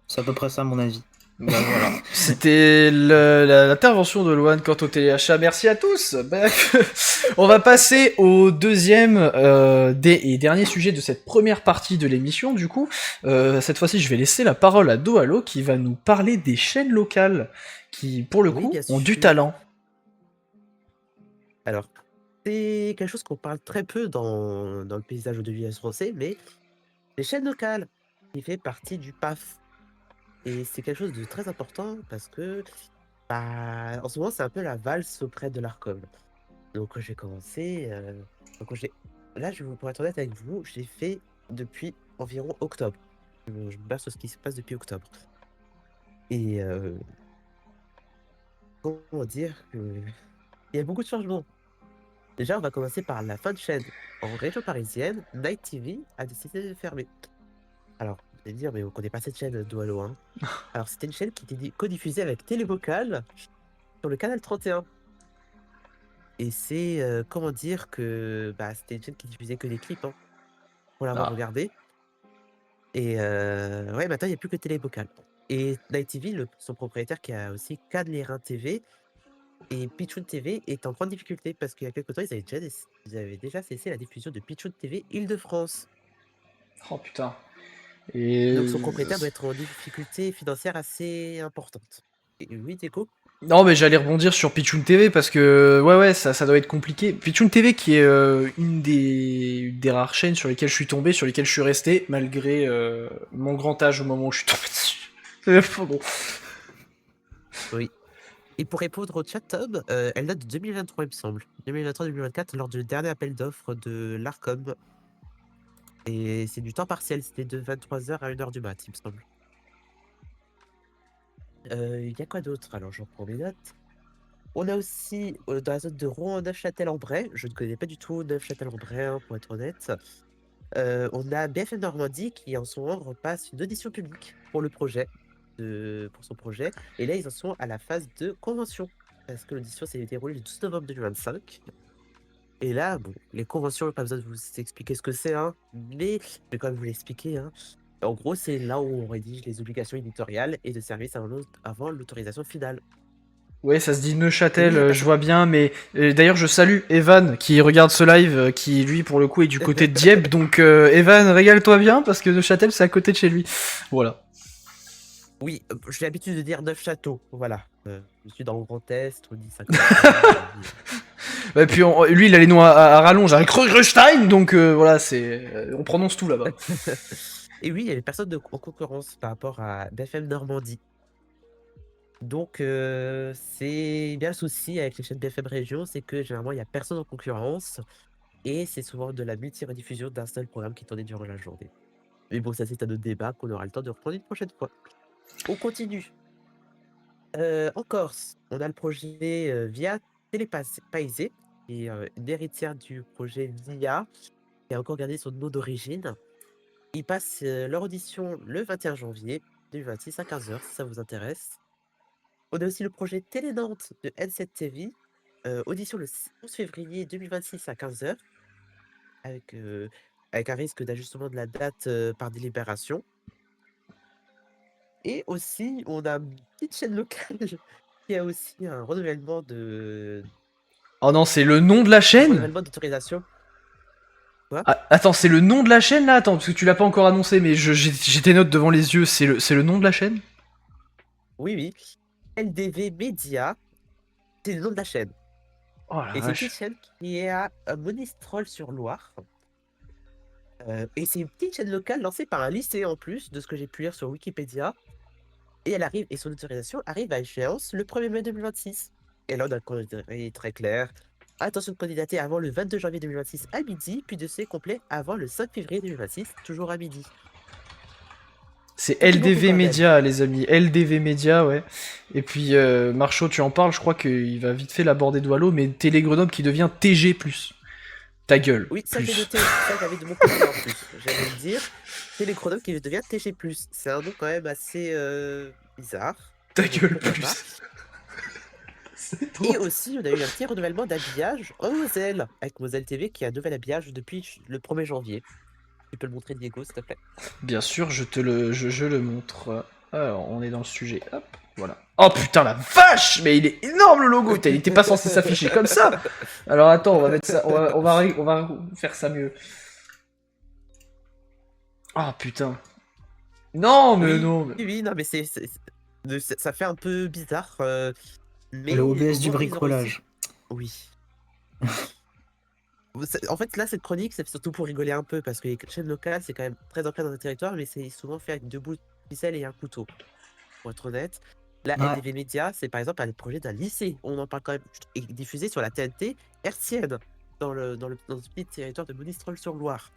C'est à peu près ça mon avis. Bah voilà, c'était l'intervention de Loan quant au téléachat. Merci à tous. Bref, on va passer au deuxième et dernier sujet de cette première partie de l'émission. Du coup, cette fois-ci, je vais laisser la parole à Doalo qui va nous parler des chaînes locales qui, pour le Oui, coup, bien ont du sûr. talent. Alors, c'est quelque chose qu'on parle très peu dans le paysage audiovisuel français, mais les chaînes locales, qui fait partie du PAF. Et c'est quelque chose de très important parce que, bah, en ce moment, c'est un peu la valse auprès de l'Arcom. Donc, quand j'ai commencé, donc là, pour être honnête avec vous, j'ai fait depuis environ octobre. Je me base sur ce qui se passe depuis octobre. Et comment dire que il y a beaucoup de changements. Déjà, on va commencer par la fin de chaîne. En région parisienne, Night TV a décidé de fermer. Alors, vous allez me dire, mais on connaît pas cette chaîne d'Oalo, hein. Alors, c'était une chaîne qui était codiffusée avec Télévocal sur le canal 31. Et c'est, comment dire que bah, c'était une chaîne qui diffusait que des clips, hein, pour l'avoir Ah. regardé. Et ouais, maintenant, il n'y a plus que Télévocal. Et Night TV, son propriétaire qui a aussi Cadlerin TV et Pichoun TV est en grande difficulté parce qu'il y a quelques temps, ils avaient déjà cessé la diffusion de Pichoun TV Île-de-France. Oh putain. Et Donc son propriétaire doit être en difficulté financière assez importante. Et oui, Déco? non, mais j'allais rebondir sur Pichoun TV parce que ouais, ça doit être compliqué. Pichoun TV qui est une des rares chaînes sur lesquelles je suis tombé, sur lesquelles je suis resté malgré mon grand âge au moment où je suis tombé dessus. Bon. Oui. Et pour répondre au chat, Tom, elle date de 2023, il me semble. 2023-2024, lors du dernier appel d'offres de l'Arcom. Et c'est du temps partiel, c'était de 23h à 1h du mat, il me semble. Il y a quoi d'autre? Alors, j'en prends mes notes. On a aussi, dans la zone de Rouen, Neufchâtel-en-Bray. Je ne connais pas du tout Neufchâtel-en-Bray, hein, pour être honnête. On a BFM Normandie qui, en ce moment, repasse une audition publique pour le projet, pour son projet. Et là, ils en sont à la phase de convention. Parce que l'audition s'est déroulée le 12 novembre 2025. Et là, bon, les conventions, pas besoin de vous expliquer ce que c'est, hein, mais je vais quand même vous l'expliquer, hein. En gros, c'est là où on rédige les obligations éditoriales et de service avant l'autorisation finale. Ouais, ça se dit Et oui, Neuchâtel, il y a je personne. vois bien, mais d'ailleurs je salue Evan qui regarde ce live, qui lui pour le coup est du côté de Dieppe, donc Evan, régale-toi bien parce que Neuchâtel c'est à côté de chez lui. Voilà. Oui, j'ai l'habitude de dire Neufchâteau, voilà. Je suis dans le Grand Est, on dit ça comme ça. Et puis lui il a les noms à rallonge avec Krugstein, donc voilà, on prononce tout là-bas. Et oui, il y avait personne en concurrence par rapport à BFM Normandie. Donc, c'est bien le souci avec les chaînes BFM Région, c'est que généralement, il n'y a personne en concurrence et c'est souvent de la multi-rediffusion d'un seul programme qui est tourné durant la journée. Mais bon, ça, c'est un autre débat qu'on aura le temps de reprendre une prochaine fois. On continue. En Corse, on a le projet Via Télépaisé, qui est une héritière du projet VIA, qui a encore gardé son nom d'origine. Ils passent leur audition le 21 janvier 2026 à 15h, si ça vous intéresse. On a aussi le projet Télé Nantes de N7 TV, audition le 11 février 2026 à 15h, avec, avec un risque d'ajustement de la date par délibération. Et aussi, on a une petite chaîne locale qui a aussi un renouvellement de Oh non, c'est le nom de la chaîne? renouvellement d'autorisation. Quoi? Ah, attends, c'est le nom de la chaîne là? Attends, parce que tu l'as pas encore annoncé, mais j'ai tes notes devant les yeux. C'est le nom de la chaîne? Oui, oui. LDV Media, c'est le nom de la chaîne. Oh la Et c'est une petite vache. chaîne qui est à Monistrol-sur-Loire. Et c'est une petite chaîne locale lancée par un lycée en plus, de ce que j'ai pu lire sur Wikipédia. Et elle arrive, et son autorisation arrive à échéance le 1er mai 2026. Et là, on a un calendrier très clair. Attention de candidater avant le 22 janvier 2026 à midi, puis de dossier complet avant le 5 février 2026, toujours à midi. C'est Tout est beaucoup, LDV bordel. Media, les amis. LDV Media, ouais. Et puis, Marchaud, tu en parles, je crois qu'il va vite fait l'aborder de Wallo, mais Télé Grenoble qui devient TG+. Ta gueule, Oui, ça j'ai plus. noté. Ça j'avais de mon côté en plus. J'allais le dire. C'est les chronos qui devient TG+. C'est un nom quand même assez bizarre. Ta Mais bon, gueule, pourquoi pas. plus. C'est Et trop. aussi, on a eu un petit renouvellement d'habillage en Moselle, avec Moselle TV qui a un nouvel habillage depuis le 1er janvier. Tu peux le montrer, Diego, s'il te plaît. Bien sûr, je le montre. Alors, on est dans le sujet. Hop, voilà. Oh putain, la vache! Mais il est énorme le logo! Putain, il était pas censé s'afficher comme ça! Alors attends, on va mettre ça. On va faire ça mieux. Ah putain. Non, mais Oui, non. Mais... oui, non, mais ça fait un peu bizarre. Mais Le au OBS du moins, ils ont réussi. bricolage. Oui. En fait, là, cette chronique, c'est surtout pour rigoler un peu, parce que les chaînes locales, c'est quand même très ancré dans un territoire, mais c'est souvent fait avec deux bouts de ficelle et un couteau, pour être honnête. La Ouais. LDV Media, c'est par exemple un projet d'un lycée. On en parle quand même, et diffusé sur la TNT hertzienne, dans ce petit territoire de Monistrol-sur-Loire.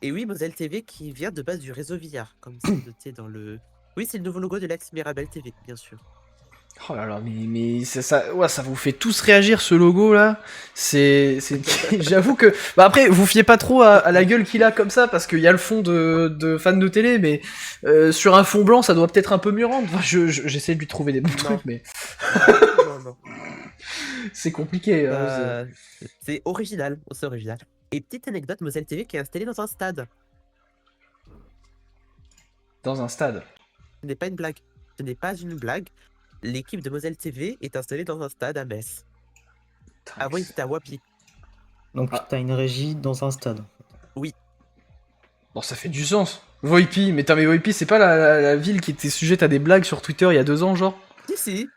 Et oui, Moselle TV qui vient de base du réseau Villard, comme c'est noté dans le... Oui, c'est le nouveau logo de l'ex-Mirabel TV, bien sûr. Oh là là, mais ouais, ça vous fait tous réagir ce logo là. J'avoue que, bah après, vous fiez pas trop à la gueule qu'il a comme ça parce qu'il y a le fond de fan de télé, mais sur un fond blanc, ça doit peut-être un peu mieux rendre. Enfin, j'essaie de lui trouver des bons Non. trucs, mais Non, non. c'est compliqué. C'est original, c'est original. Et petite anecdote, Moselle TV qui est installée dans un stade. Dans un stade. Ce n'est pas une blague. Ce n'est pas une blague. L'équipe de Moselle TV est installée dans un stade à Metz. Avant, ils étaient à Wapi. Donc Ah. t'as une régie dans un stade. Bon, ça fait du sens. Voipi, mais Voipi, c'est pas la ville qui était sujette à des blagues sur Twitter il y a 2 ans, genre? Si.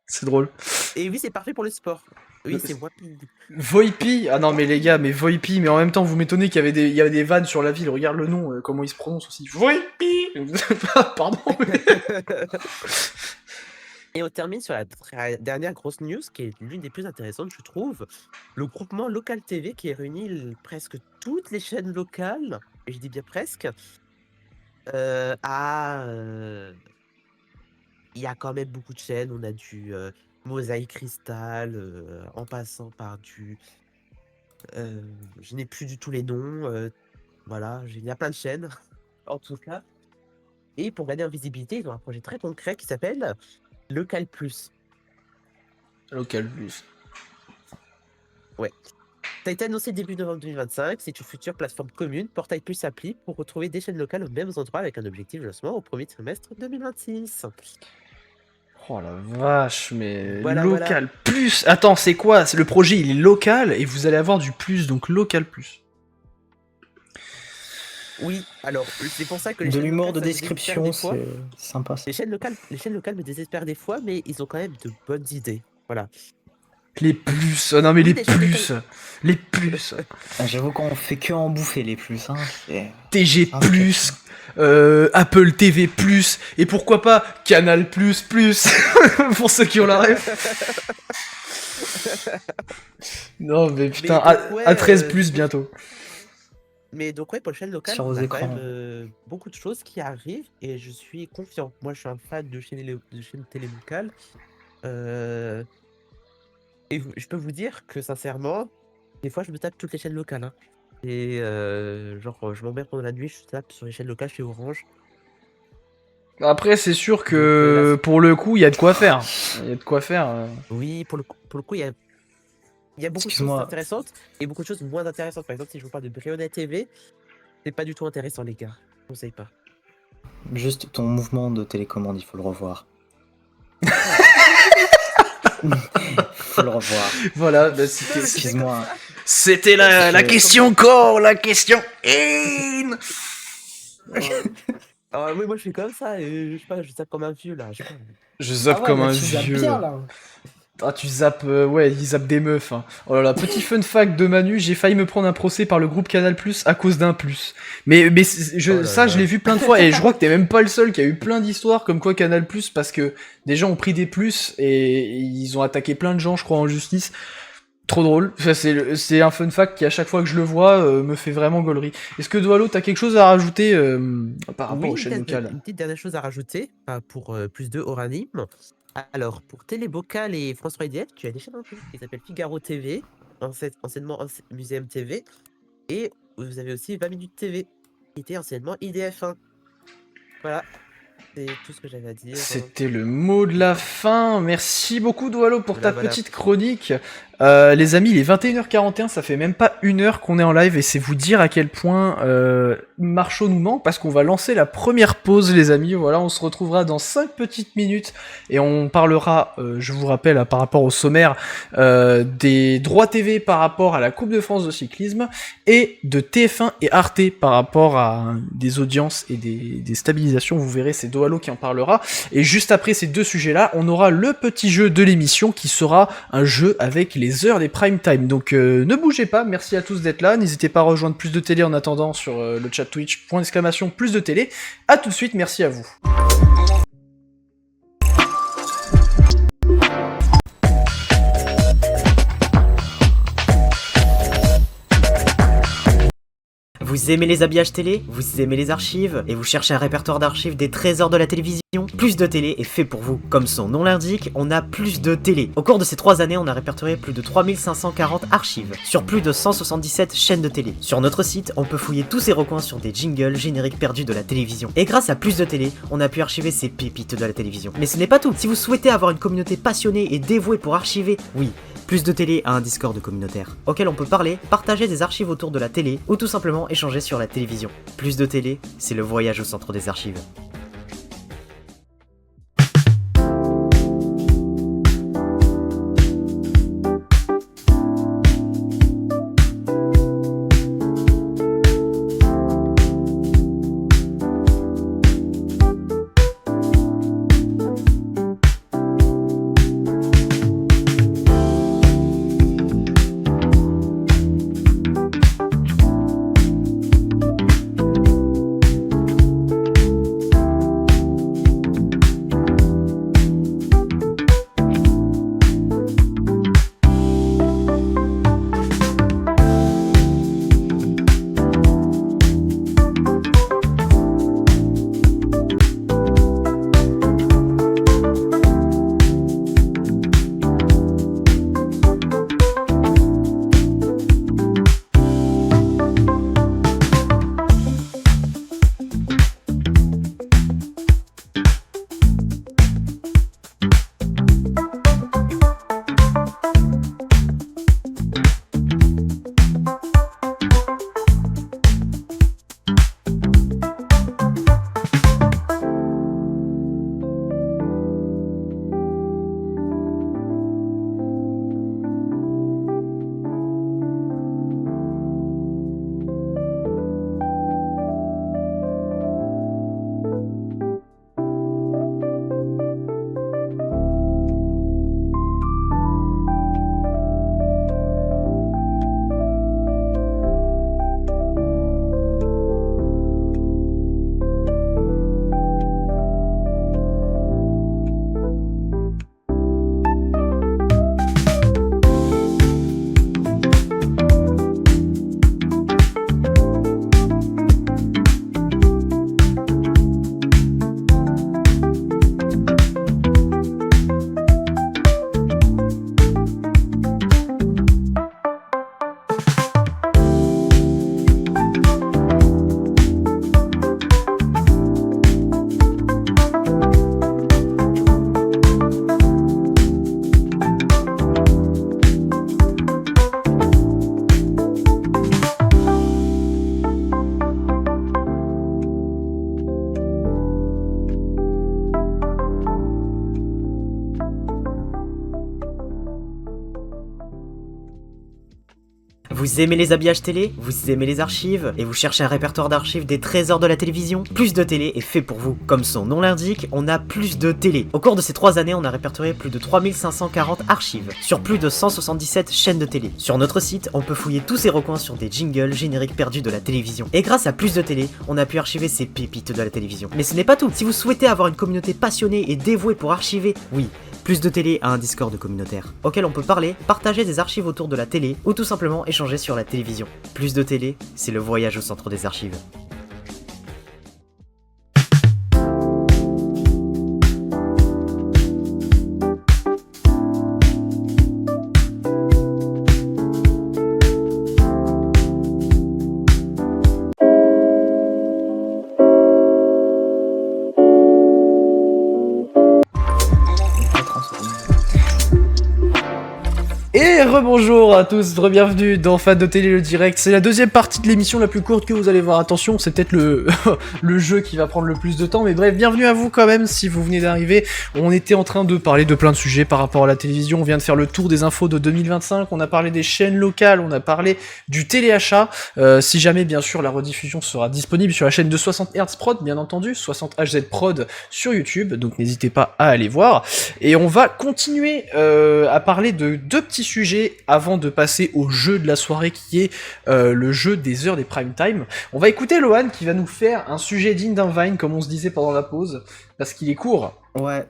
C'est drôle. Et oui, c'est parfait pour le sport. Oui, c'est Wapi. Voipi, ah non mais les gars, mais Voipi, mais en même temps vous m'étonnez qu'il y avait des vannes sur la ville, regarde le nom, comment il se prononce aussi. Voipi. Pardon. Et on termine sur la dernière grosse news, qui est l'une des plus intéressantes, je trouve. Le groupement Local TV qui réunit presque toutes les chaînes locales, et je dis bien presque, il y a quand même beaucoup de chaînes. On a du Mosaïque Cristal, en passant par du... je n'ai plus du tout les noms. Voilà, il y a plein de chaînes, en tout cas. Et pour gagner en visibilité, ils ont un projet très concret qui s'appelle Local Plus. Local Plus. Ça a été annoncé début novembre 2025. C'est une future plateforme commune, portail plus appli, pour retrouver des chaînes locales aux mêmes endroits avec un objectif de lancement au premier trimestre 2026. Oh la vache, mais Voilà. Local Plus. Attends, c'est quoi? Le projet il est local et vous allez avoir du plus, donc Local Plus. Oui, alors c'est pour ça que les De chaînes l'humour locales, de ça me désespère description, des fois. c'est sympa. Les chaînes locales me désespèrent des fois, mais ils ont quand même de bonnes idées. Voilà. Les plus. Oh non mais Oui, les les chaînes plus. Les plus. Ah, j'avoue qu'on fait que en bouffer les plus. Hein. TG Ah, plus. Apple TV plus. Et pourquoi pas Canal plus plus. Pour ceux qui ont la ref. Non mais putain, Mais donc, ouais, à 13 plus bientôt. Mais donc ouais, pour les chaînes locales, Sur on vos a quand écrans. même beaucoup de choses qui arrivent et je suis confiant. Moi, je suis un fan de chaînes télé locales. Et je peux vous dire que sincèrement, des fois, je me tape toutes les chaînes locales. Hein. Et genre, je m'emmerde pendant la nuit, je tape sur les chaînes locales chez Orange. Après, c'est sûr Donc, que pour le coup, il y a de quoi faire. Il y a de quoi faire. Oui, pour le coup, il y a beaucoup de choses Excuse-moi. intéressantes et beaucoup de choses moins intéressantes. Par exemple, si je vous parle de Briona TV, c'est pas du tout intéressant, les gars. conseille pas. Juste ton mouvement de télécommande, il faut le revoir. Faut le revoir. Voilà, bah, Excuse-moi. c'était la question core, la question in. Alors, moi je fais comme ça et je sais pas, je tape comme un vieux là. Je sais pas. Je zappe Ah ouais, comme là, un tu zappes vieux. bien, là. Ah, tu zappes, ouais, il zappe des meufs. Hein. Oh là là, petit fun fact de Manu, j'ai failli me prendre un procès par le groupe Canal Plus à cause d'un plus. Mais Oh là ça, je là. l'ai vu plein de fois, et je crois que t'es même pas le seul qui a eu plein d'histoires comme quoi Canal Plus, parce que des gens ont pris des plus et ils ont attaqué plein de gens, je crois, en justice. Trop drôle. Enfin, c'est un fun fact qui, à chaque fois que je le vois, me fait vraiment gaulerie. Est-ce que Doalo, t'as quelque chose à rajouter par rapport aux chaînes locales? Une petite dernière chose à rajouter pour plus de hors anime. Alors, pour Télé Bocal et France 3 IDF, tu as des chaînes en plus qui s'appellent Figaro TV, anciennement Muséum TV, et vous avez aussi 20 minutes TV, qui était anciennement IDF1. Voilà, c'est tout ce que j'avais à dire. C'était le mot de la fin. Merci beaucoup, Doualo, pour ta Voilà. petite chronique. Les amis, il est 21h41, ça fait même pas une heure qu'on est en live, et c'est vous dire à quel point Marchaud nous manque, parce qu'on va lancer la première pause, les amis. Voilà, on se retrouvera dans 5 petites minutes, et on parlera, je vous rappelle, par rapport au sommaire, des droits TV par rapport à la Coupe de France de cyclisme, et de TF1 et Arte par rapport à des audiences et des stabilisations. Vous verrez, c'est Doalo qui en parlera. Et juste après ces deux sujets-là, on aura le petit jeu de l'émission qui sera un jeu avec les heures des prime time. Donc ne bougez pas, merci à tous d'être là. N'hésitez pas à rejoindre Plus de Télé en attendant sur le chat Twitch, !! Plus de Télé. À tout de suite, merci à vous. Vous aimez les habillages télé? Vous aimez les archives? Et vous cherchez un répertoire d'archives des trésors de la télévision? Plus de Télé est fait pour vous. Comme son nom l'indique, on a plus de télé. Au cours de ces 3 années, on a répertorié plus de 3540 archives, sur plus de 177 chaînes de télé. Sur notre site, on peut fouiller tous ces recoins sur des jingles génériques perdus de la télévision. Et grâce à Plus de Télé, on a pu archiver ces pépites de la télévision. Mais ce n'est pas tout. Si vous souhaitez avoir une communauté passionnée et dévouée pour archiver, oui, Plus de Télé a un Discord communautaire, auquel on peut parler, partager des archives autour de la télé, ou tout simplement échanger sur la télévision. Plus de Télé, c'est le voyage au centre des archives. Vous aimez les habillages télé? Vous aimez les archives? Et vous cherchez un répertoire d'archives des trésors de la télévision? Plus de télé est fait pour vous. Comme son nom l'indique, on a plus de télé. Au cours de ces 3 années, on a répertorié plus de 3540 archives, sur plus de 177 chaînes de télé. Sur notre site, on peut fouiller tous ces recoins sur des jingles génériques perdus de la télévision. Et grâce à plus de télé, on a pu archiver ces pépites de la télévision. Mais ce n'est pas tout. Si vous souhaitez avoir une communauté passionnée et dévouée pour archiver, oui, Plus de télé a un Discord communautaire, auquel on peut parler, partager des archives autour de la télé, ou tout simplement échanger sur la télévision. Plus de télé, c'est le voyage au centre des archives. Et rebonjour à tous, bienvenue dans Fan de Télé le direct. C'est la deuxième partie de l'émission la plus courte que vous allez voir. Attention, c'est peut-être le le jeu qui va prendre le plus de temps, mais bref, bienvenue à vous quand même si vous venez d'arriver. On était en train de parler de plein de sujets par rapport à la télévision. On vient de faire le tour des infos de 2025. On a parlé des chaînes locales, on a parlé du téléachat. Si jamais, bien sûr, la rediffusion sera disponible sur la chaîne de 60 Hz Prod, bien entendu, 60 HZ Prod sur YouTube. Donc n'hésitez pas à aller voir. Et on va continuer à parler de deux petits sujets avant de passer au jeu de la soirée qui est le jeu des heures des prime time. On va écouter Lohan qui va nous faire un sujet digne d'un Vine comme on se disait pendant la pause parce qu'il est court. Ouais,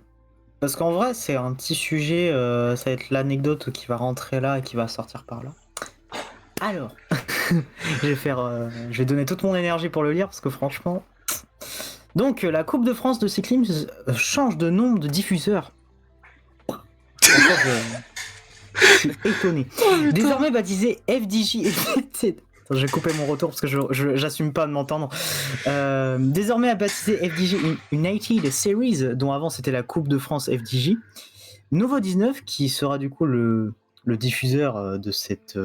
parce qu'en vrai c'est un petit sujet, ça va être l'anecdote qui va rentrer là et qui va sortir par là. Alors, je vais donner toute mon énergie pour le lire parce que franchement... Donc la Coupe de France de cyclisme change de nombre de diffuseurs. Je suis étonné. Désormais baptisé FDJ. Attends, je vais couper mon retour parce que j'assume pas de m'entendre. Désormais baptisé FDJ United Series, dont avant c'était la Coupe de France FDJ. Nouveau 19 qui sera du coup le diffuseur de cette.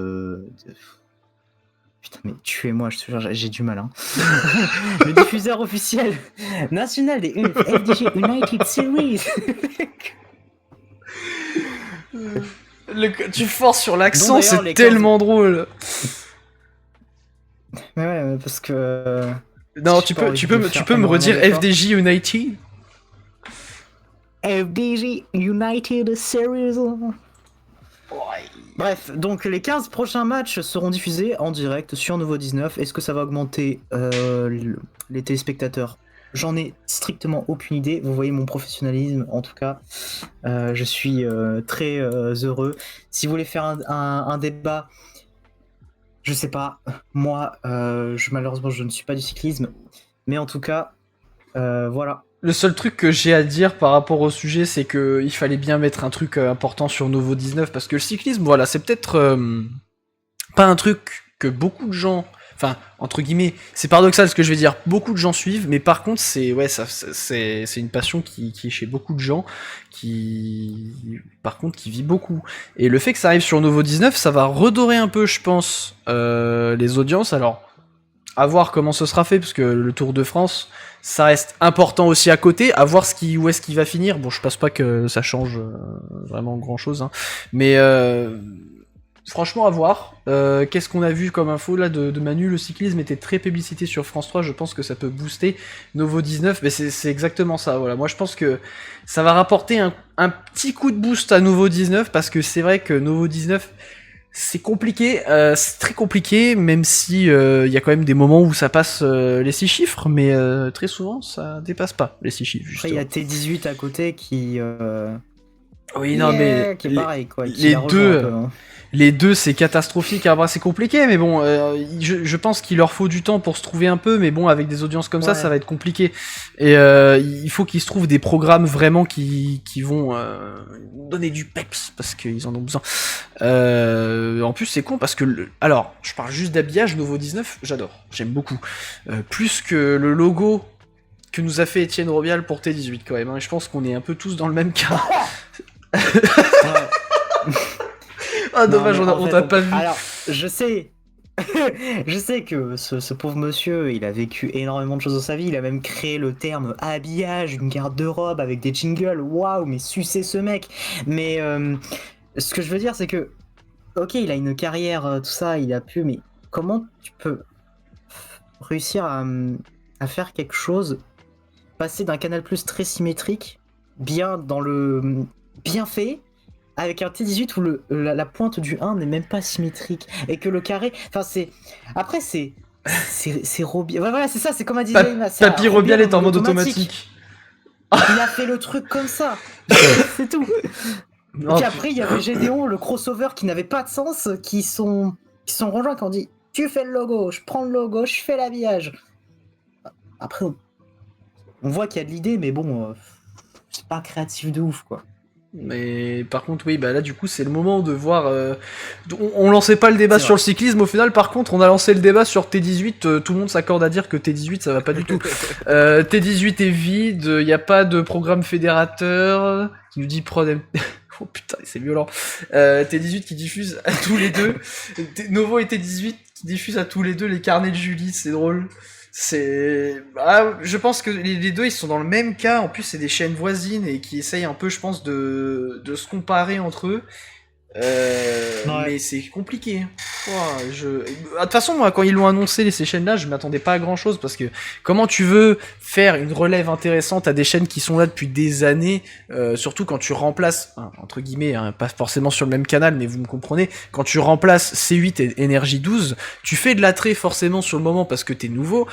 Putain, mais tuez-moi, je te jure, j'ai du mal. Hein. Le diffuseur officiel national des FDJ United Series. Tu forces sur l'accent, d'ailleurs, c'est tellement drôle. Mais ouais, parce que... Non, tu peux me redire FDJ United? FDJ United Series. Bref, donc les 15 prochains matchs seront diffusés en direct sur Nouveau 19. Est-ce que ça va augmenter les téléspectateurs? J'en ai strictement aucune idée. Vous voyez mon professionnalisme, en tout cas. Je suis très heureux. Si vous voulez faire un débat, je sais pas. Moi, malheureusement, je ne suis pas du cyclisme. Mais en tout cas, voilà. Le seul truc que j'ai à dire par rapport au sujet, c'est que il fallait bien mettre un truc important sur Nouveau 19, parce que le cyclisme, voilà, c'est peut-être pas un truc que beaucoup de gens... Enfin, entre guillemets, c'est paradoxal ce que je vais dire, beaucoup de gens suivent, mais par contre, c'est une passion qui est chez beaucoup de gens, qui vit beaucoup. Et le fait que ça arrive sur Nouveau 19, ça va redorer un peu, je pense, les audiences. Alors, à voir comment ce sera fait, parce que le Tour de France, ça reste important aussi à côté, à voir où est-ce qu'il va finir. Bon, je pense pas que ça change vraiment grand-chose, hein. Mais... franchement, à voir. Qu'est-ce qu'on a vu comme info là de Manu? Le cyclisme était très publicité sur France 3. Je pense que ça peut booster Nouveau 19. Mais c'est exactement ça. Voilà. Moi, je pense que ça va rapporter un petit coup de boost à Nouveau 19 parce que c'est vrai que Nouveau 19, c'est compliqué. C'est très compliqué, même si il y a quand même des moments où ça passe les 6 chiffres, mais très souvent ça dépasse pas les 6 chiffres. Après, il y a T18 à côté qui. Oui, non, mais qui est pareil, quoi. Les deux, c'est catastrophique. Alors, c'est compliqué, mais bon, je pense qu'il leur faut du temps pour se trouver un peu, mais bon, avec des audiences comme ça va être compliqué. Et il faut qu'ils se trouvent des programmes vraiment qui vont donner du peps, parce qu'ils en ont besoin. En plus, c'est con, parce que... Alors, je parle juste d'habillage, Nouveau 19, j'adore, j'aime beaucoup. Plus que le logo que nous a fait Étienne Robial pour T18, quand même. Hein. Je pense qu'on est un peu tous dans le même cas. Ah, dommage, on t'a pas vu. Alors, je sais que ce pauvre monsieur, il a vécu énormément de choses dans sa vie. Il a même créé le terme habillage, une garde-robe avec des jingles. Waouh, mais sucez ce mec. Mais ce que je veux dire, c'est que ok, il a une carrière, tout ça, il a pu, mais comment tu peux réussir à faire quelque chose, passer d'un Canal Plus très symétrique, bien fait, avec un T18 où la pointe du 1 n'est même pas symétrique, et que le carré, enfin après c'est Robial, ouais, voilà, c'est ça, c'est comme a dit Zaima, c'est Papy Robial est en mode automatique. Il a fait le truc comme ça, c'est tout. Et Oh, puis après, il y avait Gédéon, le crossover qui n'avait pas de sens, qui sont rejoints, qui ont dit tu fais le logo, je prends le logo, je fais l'habillage. Après, on voit qu'il y a de l'idée, mais bon, c'est pas créatif de ouf, quoi. Mais par contre, oui, bah là, du coup, c'est le moment de voir. On lançait pas le débat C'est sur vrai. le cyclisme, au final, par contre, on a lancé le débat sur T18. Tout le monde s'accorde à dire que T18, ça va pas du tout. T18 est vide, il y a pas de programme fédérateur. Qui nous dit Prod. Oh putain, c'est violent. T18 qui diffuse à tous les deux. Novo et T18 qui diffusent à tous les deux les carnets de Julie, c'est drôle. Je pense que les deux ils sont dans le même cas. En plus, c'est des chaînes voisines et qui essayent un peu, je pense, de se comparer entre eux. Ouais. Mais c'est compliqué. De toute façon, moi, quand ils l'ont annoncé, ces chaînes-là, je m'attendais pas à grand-chose parce que comment tu veux faire une relève intéressante à des chaînes qui sont là depuis des années, surtout quand tu remplaces, entre guillemets, pas forcément sur le même canal, mais vous me comprenez, quand tu remplaces C8 et Énergie 12, tu fais de l'attrait forcément sur le moment parce que t'es nouveau,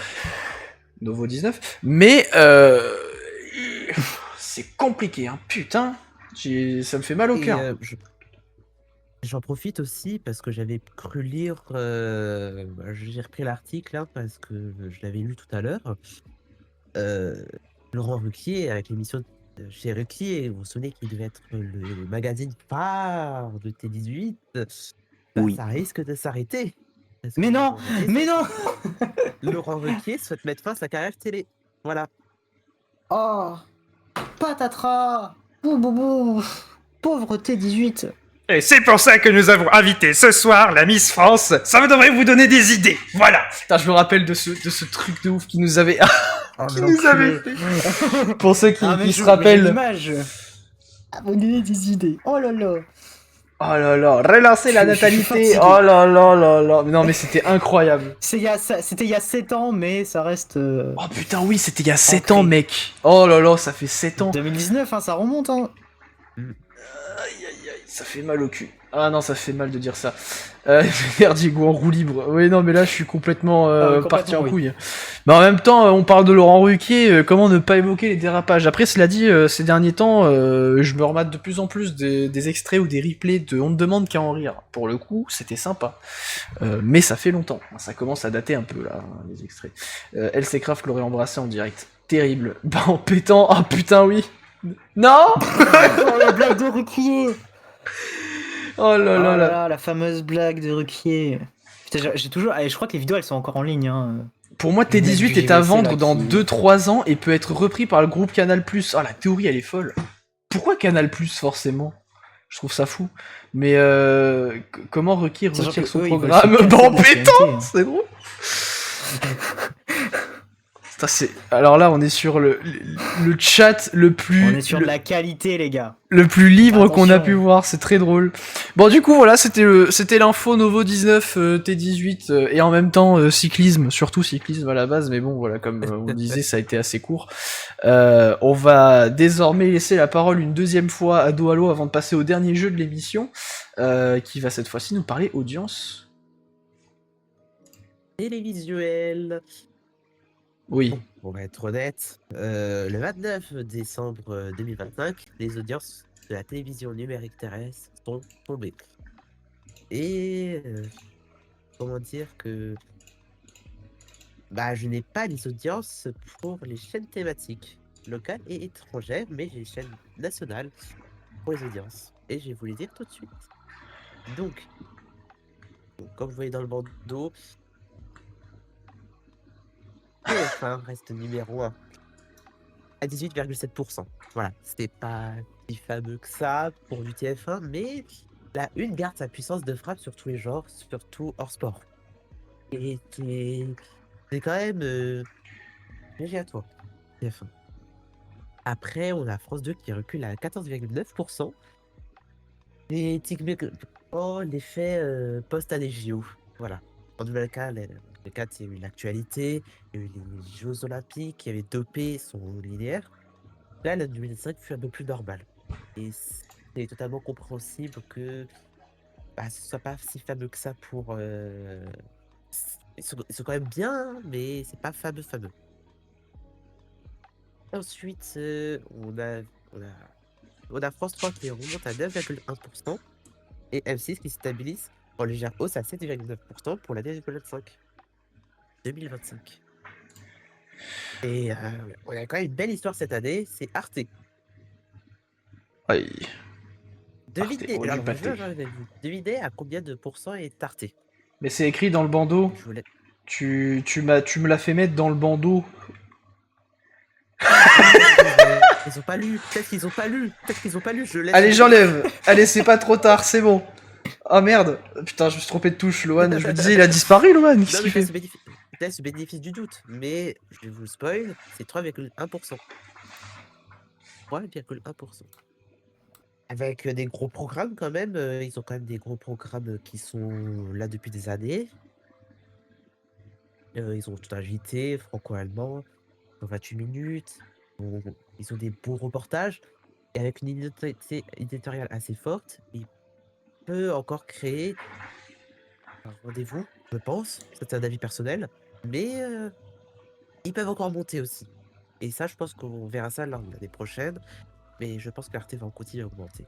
Novo 19, mais c'est compliqué, hein, putain, ça me fait mal au cœur. J'en profite aussi parce que j'avais cru lire, j'ai repris l'article là parce que je l'avais lu tout à l'heure. Laurent Ruquier avec l'émission chez Ruquier, vous vous souvenez qu'il devait être le magazine phare de T18, Oui. ça risque de s'arrêter. Parce Mais que non, mais non. Laurent Ruquier souhaite mettre fin à sa carrière télé. Voilà. Oh, patatras, boubou, pauvre T18. Et c'est pour ça que nous avons invité ce soir la Miss France. Ça devrait vous donner des idées. Voilà. Putain, je me rappelle de ce truc de ouf qui nous avait... Oh, qui nous avait fait. Pour ceux qui se rappellent... l'image. Vous donnez des idées. Oh là là. Oh là là, relancer la Je suis natalité. fatigué. Oh là là là là. Non mais c'était incroyable. C'était il y a 7 ans, mais ça reste... Oh putain oui, c'était il y a 7 Ancré. ans mec. Oh là là, ça fait 7 ans. 2019, hein, ça remonte. Hein. Aïe aïe aïe, ça fait mal au cul. Ah non, ça fait mal de dire ça. Merde, Diego en roue libre. Oui, non, mais là, je suis complètement, complètement, parti en oui. couille. Mais en même temps, on parle de Laurent Ruquier, comment ne pas évoquer les dérapages. Après, cela dit, ces derniers temps, je me remate de plus en plus des extraits ou des replays de On ne demande qu'à en rire. Pour le coup, c'était sympa. Mais ça fait longtemps. Ça commence à dater un peu, là, les extraits. LC l'aurait embrassé en direct. Terrible. Bah, en pétant. Ah putain, oui. Non. Oh, la blague de Ruquier. Oh là là là. La fameuse blague de Ruquier. Putain, j'ai toujours... je crois que les vidéos, elles sont encore en ligne. Hein. Pour moi, Le mec T18 du est à JVC, vendre là, dans qui- 2-3 ans et peut être repris par le groupe Canal+. Ah, la théorie, elle est folle. Pourquoi Canal+, forcément? Je trouve ça fou. Mais comment Ruquier Sachant retire que son eux, ils veulent programme se casser en de la pétant? TNT, hein. C'est drôle. Alors là, on est sur le chat le plus... On est sur de la qualité, les gars. le plus libre qu'on a Attention. pu voir, c'est très drôle. Bon, du coup, voilà, c'était l'info Novo 19, T18, et en même temps cyclisme, surtout cyclisme à la base, mais bon, voilà, comme on le disait, ça a été assez court. On va désormais laisser la parole une deuxième fois à Dohalo avant de passer au dernier jeu de l'émission, qui va cette fois-ci nous parler audience. Télévisuel. Oui. Pour être honnête, le 29 décembre 2025, les audiences de la télévision numérique terrestre sont tombées. Et comment dire que je n'ai pas les audiences pour les chaînes thématiques locales et étrangères, mais j'ai les chaînes nationales pour les audiences. Et je vais vous les dire tout de suite. Donc comme vous voyez dans le bandeau, TF1 reste numéro 1 à 18,7%. Voilà, c'était pas si fameux que ça pour du TF1, mais la une garde sa puissance de frappe sur tous les genres, surtout hors sport. Et c'est quand même léger à toi, TF1. Après, on a France 2 qui recule à 14,9%. Et Oh, l'effet post-année JO. Voilà. En 2004, il y a eu l'actualité, il y a eu les Jeux Olympiques, il y avait dopé son linéaire. Là, le 2005 fut un peu plus normal. Et c'est totalement compréhensible que ce soit pas si fameux que ça pour. Ils sont quand même bien, mais c'est pas fameux, fameux. Ensuite, on a France 3 qui remonte à 9,1% et M6 qui stabilise en légère hausse à 7,9% pour l'année 2025. Et on a quand même une belle histoire cette année, c'est Arte. Aïe. Devinez, oh, du alors, pâté. devinez à combien de pourcents est Arte. Mais c'est écrit dans le bandeau. Je voulais. Tu me l'as fait mettre dans le bandeau. Ils ont pas lu, peut-être qu'ils ont pas lu, je laisse. Allez, j'enlève. Allez, c'est pas trop tard, c'est bon. Oh merde. Putain, je me suis trompé de touche, Lohan. Je me disais, il a disparu, Lohan. Non, Qu'est-ce mais qu'il fait t'as ce bénéfice du doute, mais je vais vous spoil, c'est 3,1%. 3,1%. Avec des gros programmes quand même, ils ont quand même des gros programmes qui sont là depuis des années. Ils ont tout un JT, franco-allemand, dans 28 minutes. Ils ont des beaux reportages. Et avec une identité éditoriale assez forte, ils peuvent encore créer un rendez-vous, je pense. Ça, c'est un avis personnel. Mais ils peuvent encore monter aussi. Et ça, je pense qu'on verra ça l'année prochaine. Mais je pense que l'Arte va en continuer à augmenter.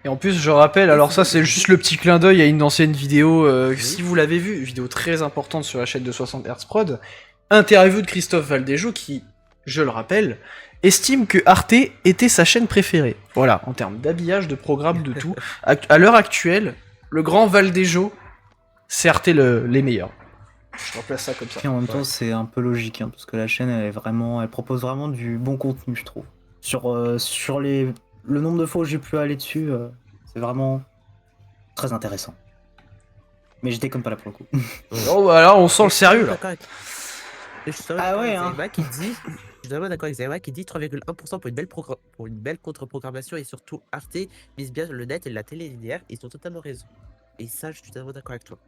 Et en plus, je rappelle, alors ça, c'est juste le petit clin d'œil à une ancienne vidéo, Oui. si vous l'avez vue, vidéo très importante sur la chaîne de 60 Hz Prod, interview de Christophe Valdejo qui, je le rappelle, estime que Arte était sa chaîne préférée. Voilà, en termes d'habillage, de programme, de tout. À l'heure actuelle, le grand Valdejo, c'est Arte les meilleurs. Je remplace ça comme ça. Et en même temps, c'est un peu logique, parce que la chaîne, elle propose vraiment du bon contenu, je trouve. Sur le nombre de fois où j'ai pu aller dessus, c'est vraiment très intéressant. Mais j'étais comme pas là pour le coup. Oh, bah là, on sent le sérieux, là. Je suis Ah ouais, hein. qui dit, je suis vraiment d'accord avec Zayma qui dit 3,1% pour une belle contre-programmation et surtout Arte mise bien le net et la télé linéaire. Ils ont totalement raison. Et ça, je suis totalement d'accord avec toi.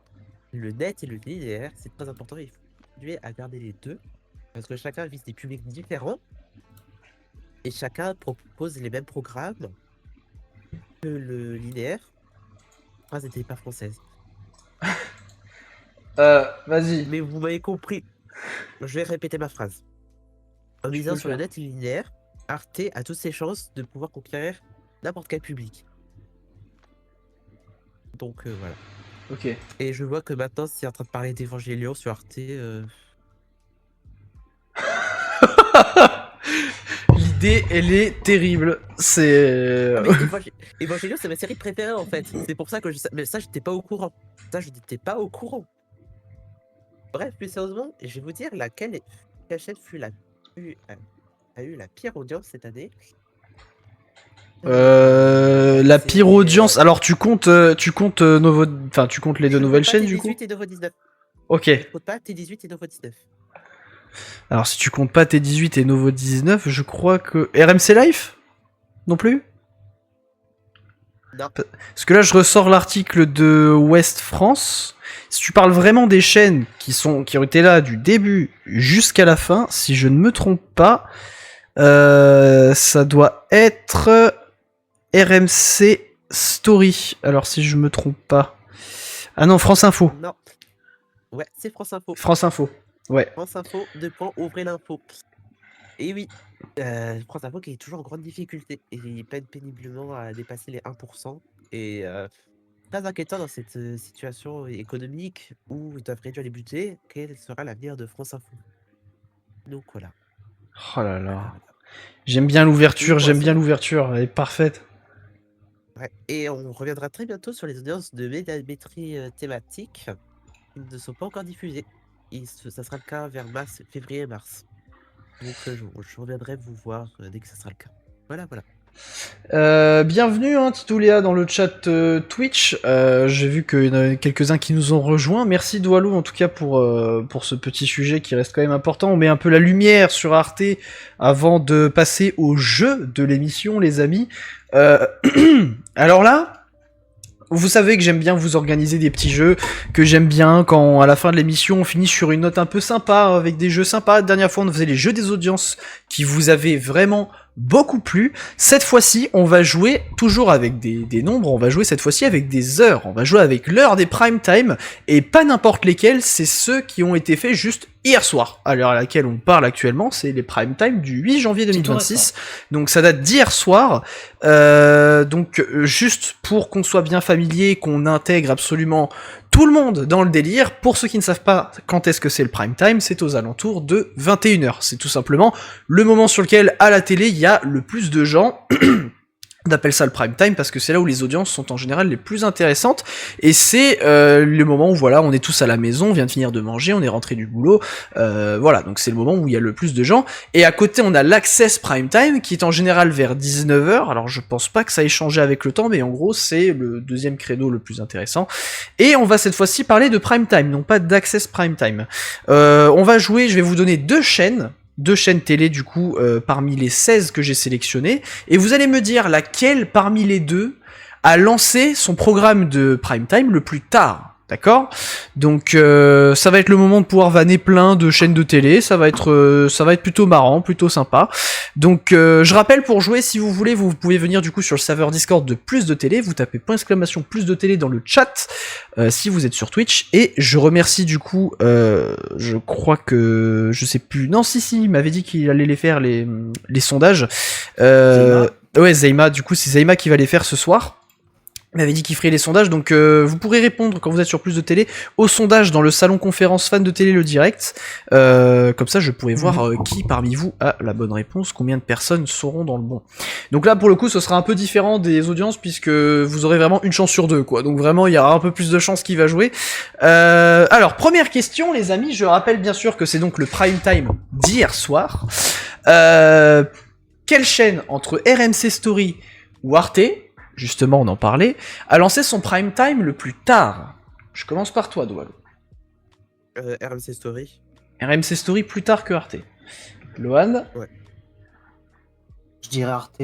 Le net et le linéaire, c'est très important. Il faut continuer à garder les deux parce que chacun vise des publics différents et chacun propose les mêmes programmes que le linéaire. Phrase n'était pas française. Vas-y. Mais vous m'avez compris. Je vais répéter ma phrase. En misant sur le net et le linéaire, Arte a toutes ses chances de pouvoir conquérir n'importe quel public. Donc voilà. Ok. Et je vois que maintenant c'est en train de parler d'Evangelion sur Arte. L'idée, elle est terrible. C'est. Ah, mais Evangelion, c'est ma série préférée en fait. C'est pour ça que mais ça, j'étais pas au courant. Bref, plus sérieusement, je vais vous dire quelle chaîne a eu la pire audience cette année. La pire audience. Alors tu comptes Novo, enfin tu comptes les deux nouvelles chaînes du coup. T18 et Novo 19. Ok. Je compte pas T18 et Novo 19. Alors si tu comptes pas T18 et Novo 19, je crois que RMC Life non plus. Non. Parce que là je ressors l'article de Ouest France. Si tu parles vraiment des chaînes qui ont été là du début jusqu'à la fin, si je ne me trompe pas, ça doit être RMC Story. Alors si je me trompe pas. Ah non, France Info. Non. Ouais, c'est France Info. France Info. Ouais. France Info, ouvrez l'info. Et oui, France Info qui est toujours en grande difficulté. Et il peine péniblement à dépasser les 1%. Et très inquiétant dans cette situation économique où ils doivent réduire les budgets. Quel sera l'avenir de France Info? Donc voilà. Oh là là. J'aime bien l'ouverture, elle est parfaite. Ouais. Et on reviendra très bientôt sur les audiences de médiamétrie thématique qui ne sont pas encore diffusées. Ça sera le cas vers février-mars. Donc je reviendrai vous voir dès que ça sera le cas. Voilà. Bienvenue Titouléa dans le chat Twitch. J'ai vu qu'il y en a quelques-uns qui nous ont rejoints. Merci Doualou en tout cas pour ce petit sujet qui reste quand même important. On met un peu la lumière sur Arte avant de passer au jeu de l'émission les amis. Alors là, vous savez que j'aime bien vous organiser des petits jeux, que j'aime bien quand à la fin de l'émission on finit sur une note un peu sympa, avec des jeux sympas. La dernière fois on faisait les jeux des audiences qui vous avaient vraiment beaucoup plu. Cette fois-ci, on va jouer toujours avec des nombres, on va jouer cette fois-ci avec des heures. On va jouer avec l'heure des prime time, et pas n'importe lesquels, c'est ceux qui ont été faits juste hier soir. À l'heure à laquelle on parle actuellement, c'est les prime time du 8 janvier 2026. Donc ça date d'hier soir. Donc juste pour qu'on soit bien familier, qu'on intègre absolument tout le monde dans le délire, pour ceux qui ne savent pas quand est-ce que c'est le prime time, c'est aux alentours de 21h. C'est tout simplement le moment sur lequel, à la télé, il y a le plus de gens. On appelle ça le prime time parce que c'est là où les audiences sont en général les plus intéressantes, et c'est le moment où voilà, on est tous à la maison, on vient de finir de manger, on est rentré du boulot, voilà, donc c'est le moment où il y a le plus de gens. Et à côté on a l'Access prime time qui est en général vers 19h, alors je pense pas que ça ait changé avec le temps, mais en gros c'est le deuxième credo le plus intéressant. Et on va cette fois-ci parler de prime time, non pas d'Access prime time. On va jouer, je vais vous donner deux chaînes télé du coup parmi les 16 que j'ai sélectionnées, et vous allez me dire laquelle parmi les deux a lancé son programme de prime time le plus tard. D'accord ? Donc ça va être le moment de pouvoir vanner plein de chaînes de télé, ça va être plutôt marrant, plutôt sympa. Donc je rappelle, pour jouer, si vous voulez, vous pouvez venir du coup sur le serveur Discord de Plus de Télé, vous tapez !! Plus de Télé dans le chat si vous êtes sur Twitch, et je remercie du coup, je crois que, je sais plus, non si, il m'avait dit qu'il allait les faire les sondages. Ouais, Zeyma, du coup c'est Zeyma qui va les faire ce soir. Il m'avait dit qu'il ferait les sondages, donc vous pourrez répondre quand vous êtes sur Plus de Télé au sondage dans le salon conférence fan de télé, le direct. Comme ça je pourrai voir qui parmi vous a la bonne réponse, combien de personnes seront dans le bon. Donc là pour le coup ce sera un peu différent des audiences puisque vous aurez vraiment une chance sur deux, quoi. Donc vraiment il y aura un peu plus de chances qui va jouer. Alors première question les amis, je rappelle bien sûr que c'est donc le prime time d'hier soir. Quelle chaîne entre RMC Story ou Arte, justement on en parlait, a lancé son prime time le plus tard? Je commence par toi, Doalo. RMC Story. RMC Story plus tard que Arte. Lohan? Ouais. Je dirais Arte.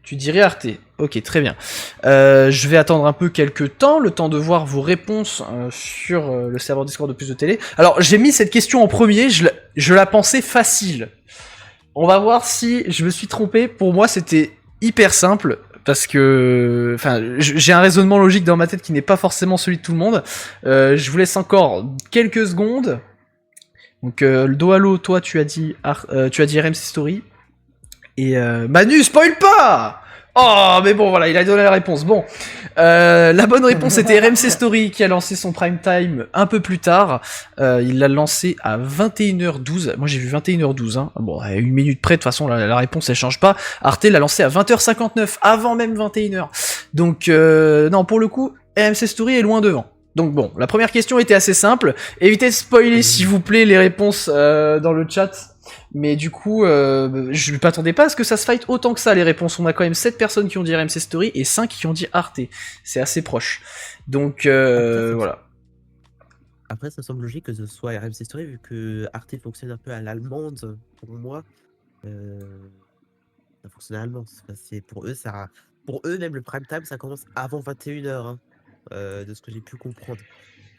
Tu dirais Arte. Ok, très bien. Je vais attendre un peu quelques temps, le temps de voir vos réponses sur le serveur Discord de Plus de Télé. Alors j'ai mis cette question en premier, je la pensais facile. On va voir si je me suis trompé. Pour moi c'était hyper simple. Parce que, enfin, j'ai un raisonnement logique dans ma tête qui n'est pas forcément celui de tout le monde. Je vous laisse encore quelques secondes. Donc, le Doalo, toi, tu as dit RMC Story. Et Manu, spoil pas! Oh, mais bon, voilà, il a donné la réponse. Bon, la bonne réponse était RMC Story qui a lancé son prime time un peu plus tard. Il l'a lancé à 21h12. Moi, j'ai vu 21h12. Hein. Bon, à une minute près, de toute façon, la réponse, elle change pas. Arte l'a lancé à 20h59, avant même 21h. Donc, non, pour le coup, RMC Story est loin devant. Donc bon, la première question était assez simple. Évitez de spoiler, s'il vous plaît, les réponses dans le chat. Mais du coup, je ne m'attendais pas à ce que ça se fight autant que ça, les réponses. On a quand même 7 personnes qui ont dit RMC Story et 5 qui ont dit Arte. C'est assez proche. Donc, voilà. Après, ça semble logique que ce soit RMC Story, vu que Arte fonctionne un peu à l'allemande, pour moi. Ça fonctionne à l'allemande. C'est pour eux, même le prime time, ça commence avant 21h, hein, de ce que j'ai pu comprendre.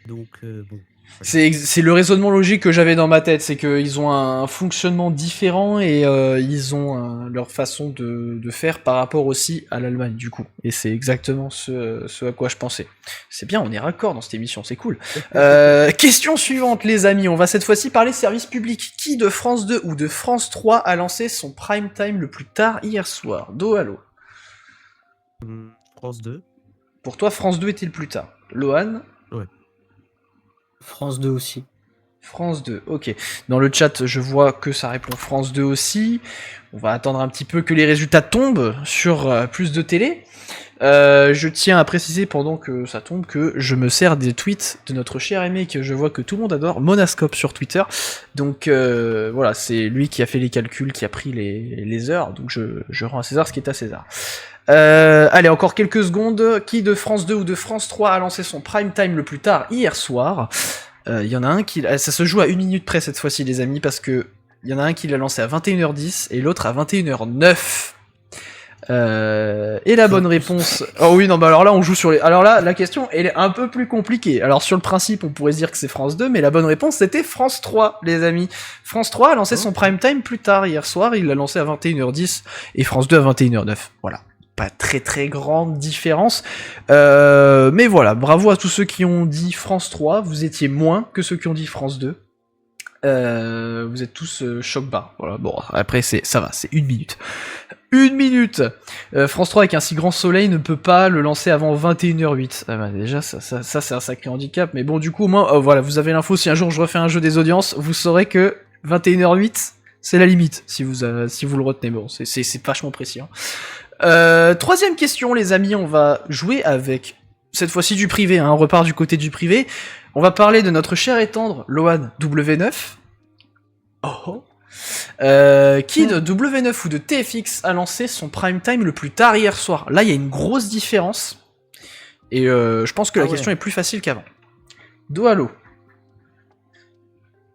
Donc, bon. C'est le raisonnement logique que j'avais dans ma tête, c'est qu'ils ont un fonctionnement différent et ils ont leur façon de faire par rapport aussi à l'Allemagne du coup. Et c'est exactement ce à quoi je pensais. C'est bien, on est raccord dans cette émission, c'est cool. Question suivante les amis, on va cette fois-ci parler service public. Qui de France 2 ou de France 3 a lancé son prime time le plus tard hier soir? Doalo. France 2. Pour toi, France 2 était le plus tard. Lohan? Ouais. France 2 aussi. France 2, ok. Dans le chat, je vois que ça répond France 2 aussi. On va attendre un petit peu que les résultats tombent sur Plus de Télé. Je tiens à préciser pendant que ça tombe que je me sers des tweets de notre cher aimé que je vois que tout le monde adore, Monascope sur Twitter. Donc voilà, c'est lui qui a fait les calculs, qui a pris les heures. Donc je rends à César ce qui est à César. Allez, encore quelques secondes. Qui de France 2 ou de France 3 a lancé son prime time le plus tard hier soir? Il y en a un qui... Ça se joue à 1 minute près cette fois-ci les amis, parce que il y en a un qui l'a lancé à 21h10 et l'autre à 21h09. Et la bonne réponse... Oh oui, non, bah alors là, on joue sur les... Alors là, la question, elle est un peu plus compliquée. Alors sur le principe, on pourrait se dire que c'est France 2, mais la bonne réponse, c'était France 3, les amis. France 3 a lancé son prime time plus tard, hier soir, il l'a lancé à 21h10, et France 2 à 21h09. Voilà. Pas très très grande différence. Mais voilà, bravo à tous ceux qui ont dit France 3, vous étiez moins que ceux qui ont dit France 2. Vous êtes tous choc bas. Voilà, bon, après ça va, c'est 1 minute. 1 minute. France 3 avec un si grand soleil ne peut pas le lancer avant 21h08. Ah bah déjà ça c'est un sacré handicap, mais bon du coup au moins voilà, vous avez l'info, si un jour je refais un jeu des audiences, vous saurez que 21h08 c'est la limite si vous le retenez. Bon, c'est vachement précis. Hein. Troisième question les amis, on va jouer avec cette fois-ci du privé, hein, on repart du côté du privé. On va parler de notre cher et tendre Loan W9. Oh. Qui de W9 ou de TFX a lancé son prime time le plus tard hier soir? Là, il y a une grosse différence. Et je pense que la question est plus facile qu'avant. Doalo.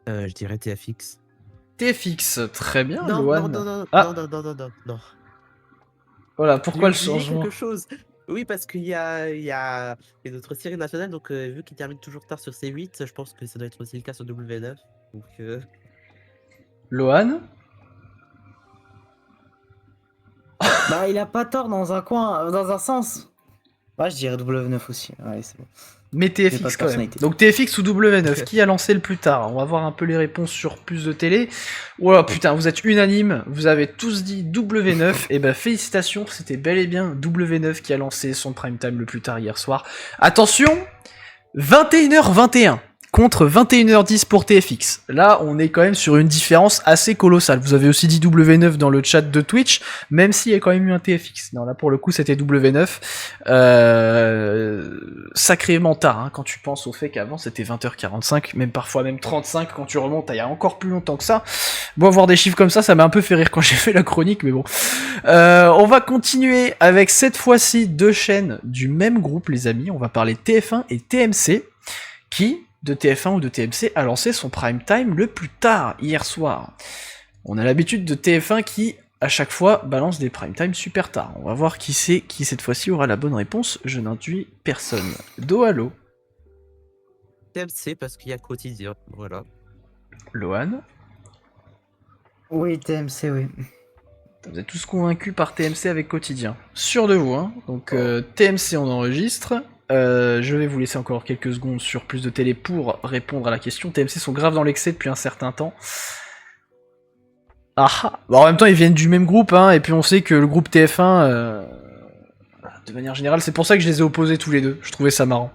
Je dirais TFX. TFX, très bien, Non, Loan. non. Voilà, pourquoi le J'ai oublié changement? quelque chose. Oui, parce qu'il y a notre série nationale, donc vu qu'il termine toujours tard sur C8, je pense que ça doit être aussi le cas sur W9. Donc, Loan. Bah, il a pas tort dans un coin, dans un sens. Ouais, je dirais W9 aussi. Ouais, c'est bon. Mais J'ai pas TFX de quand même. personnalité. Donc TFX ou W9, qui a lancé le plus tard? On va voir un peu les réponses sur plus de télé. Voilà, putain, vous êtes unanimes, vous avez tous dit W9, et ben félicitations, c'était bel et bien W9 qui a lancé son prime time le plus tard hier soir. Attention, 21h21 contre 21h10 pour TFX. Là, on est quand même sur une différence assez colossale. Vous avez aussi dit W9 dans le chat de Twitch, même s'il y a quand même eu un TFX. Non, là, pour le coup, c'était W9. Sacrément tard, hein, quand tu penses au fait qu'avant, c'était 20h45, même parfois même 35, quand tu remontes à il y a encore plus longtemps que ça. Bon, voir des chiffres comme ça m'a un peu fait rire quand j'ai fait la chronique, mais bon. On va continuer avec cette fois-ci 2 chaînes du même groupe, les amis. On va parler TF1 et TMC, qui... de TF1 ou de TMC a lancé son prime time le plus tard, hier soir. On a l'habitude de TF1 qui, à chaque fois, balance des prime time super tard. On va voir qui c'est qui cette fois-ci aura la bonne réponse, je n'intuis personne. Doalo. TMC parce qu'il y a quotidien, voilà. Loan. Oui, TMC, oui. Vous êtes tous convaincus par TMC avec quotidien. Sûr de vous, hein. Donc TMC on enregistre. Je vais vous laisser encore quelques secondes sur plus de télé pour répondre à la question. TMC sont grave dans l'excès depuis un certain temps. Ah, bon, en même temps ils viennent du même groupe, hein, et puis on sait que le groupe TF1, de manière générale, c'est pour ça que je les ai opposés tous les deux. Je trouvais ça marrant.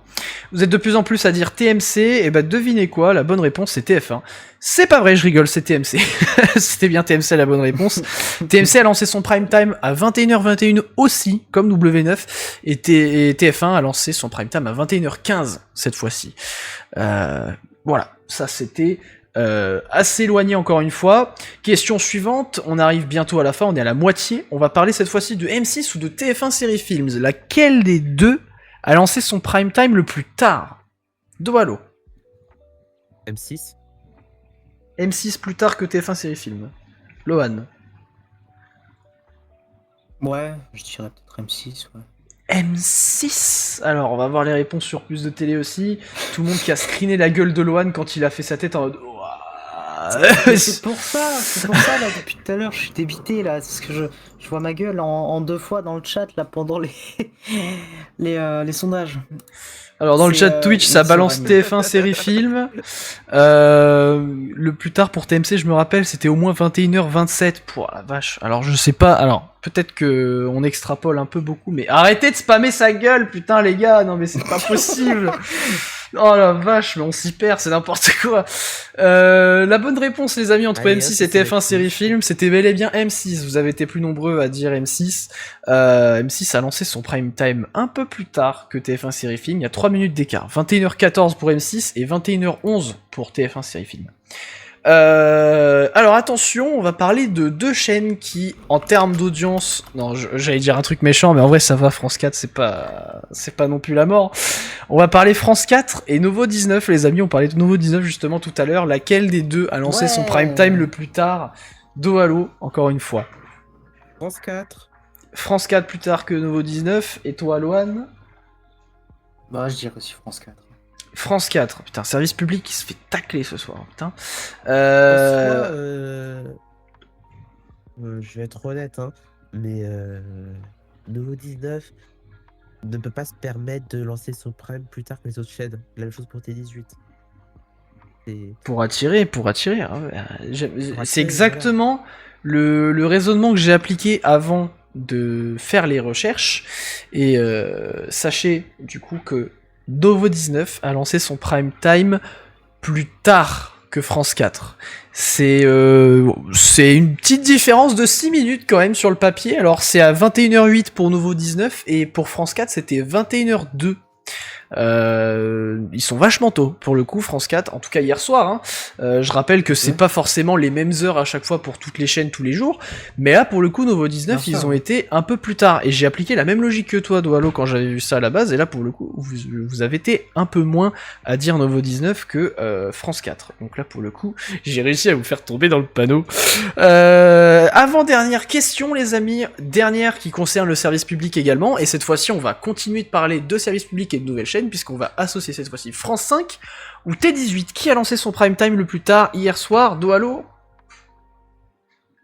Vous êtes de plus en plus à dire TMC, et bah devinez quoi, la bonne réponse c'est TF1. C'est pas vrai, je rigole, c'est TMC. C'était bien TMC la bonne réponse. TMC a lancé son prime time à 21h21 aussi, comme W9, et TF1 a lancé son prime time à 21h15 cette fois-ci. Voilà, ça c'était assez éloigné encore une fois. Question suivante, on arrive bientôt à la fin, on est à la moitié. On va parler cette fois-ci de M6 ou de TF1 Série Films. Laquelle des deux a lancé son prime time le plus tard? Doalo. M6. M6 plus tard que TF1 Série Films. Lohan. Ouais, je dirais peut-être M6, ouais. M6. Alors, on va voir les réponses sur plus de télé aussi. Tout le monde qui a screené la gueule de Lohan quand il a fait sa tête en mode... C'est pour ça là, depuis tout à l'heure, je suis débité là, parce que je vois ma gueule en 2 fois dans le chat là pendant les sondages. Alors dans le C'est, chat Twitch, ça merci, balance Rami. TF1 série film. Le plus tard pour TMC, je me rappelle, c'était au moins 21h27. Pouah, la vache. Alors je sais pas. Alors peut-être que on extrapole un peu beaucoup, mais arrêtez de spammer sa gueule, putain les gars. Non mais c'est pas possible. Oh la vache, mais on s'y perd, c'est n'importe quoi. La bonne réponse, les amis, entre Allez, M6 et c'est TF1 série film, c'était bel et bien M6. Vous avez été plus nombreux à dire M6. M6 a lancé son prime time un peu plus tard que TF1 série film. Il y a 3 minutes d'écart. 21h14 pour M6 et 21h11 pour TF1 série film. Alors attention, on va parler de 2 chaînes qui, en termes d'audience, non, j'allais dire un truc méchant, mais en vrai ça va, France 4 c'est pas non plus la mort. On va parler France 4 et Novo 19, les amis, on parlait de Novo 19 justement tout à l'heure. Laquelle des deux a lancé son prime time le plus tard? Doalo, encore une fois. France 4. France 4 plus tard que Nouveau 19. Et toi, Loan? Bah, je dirais aussi France 4. France 4. Putain, service public qui se fait tacler ce soir. Putain. En Euh... soi, je vais être honnête, hein, mais Nouveau 19 ne peut pas se permettre de lancer son prime plus tard que les autres chaînes. La même chose pour T18. Pour attirer. attirer, C'est exactement le raisonnement que j'ai appliqué avant de faire les recherches. Et sachez du coup que Novo 19 a lancé son prime time plus tard que France 4. C'est une petite différence de 6 minutes quand même sur le papier. Alors c'est à 21h08 pour Nouveau 19 et pour France 4 c'était 21h02. Ils sont vachement tôt pour le coup, France 4, en tout cas hier soir, hein. Je rappelle que c'est pas forcément les mêmes heures à chaque fois pour toutes les chaînes tous les jours, mais là pour le coup Nouveau 19 Bien ils sûr. ont été un peu plus tard, et j'ai appliqué la même logique que toi Doalo quand j'avais vu ça à la base, et là pour le coup vous avez été un peu moins à dire Nouveau 19 que France 4, donc là pour le coup j'ai réussi à vous faire tomber dans le panneau. Avant-dernière question les amis, dernière qui concerne le service public également, et cette fois-ci on va continuer de parler de service public et de nouvelles chaînes, puisqu'on va associer cette fois-ci France 5 ou T18. Qui a lancé son prime time le plus tard hier soir? Doalo?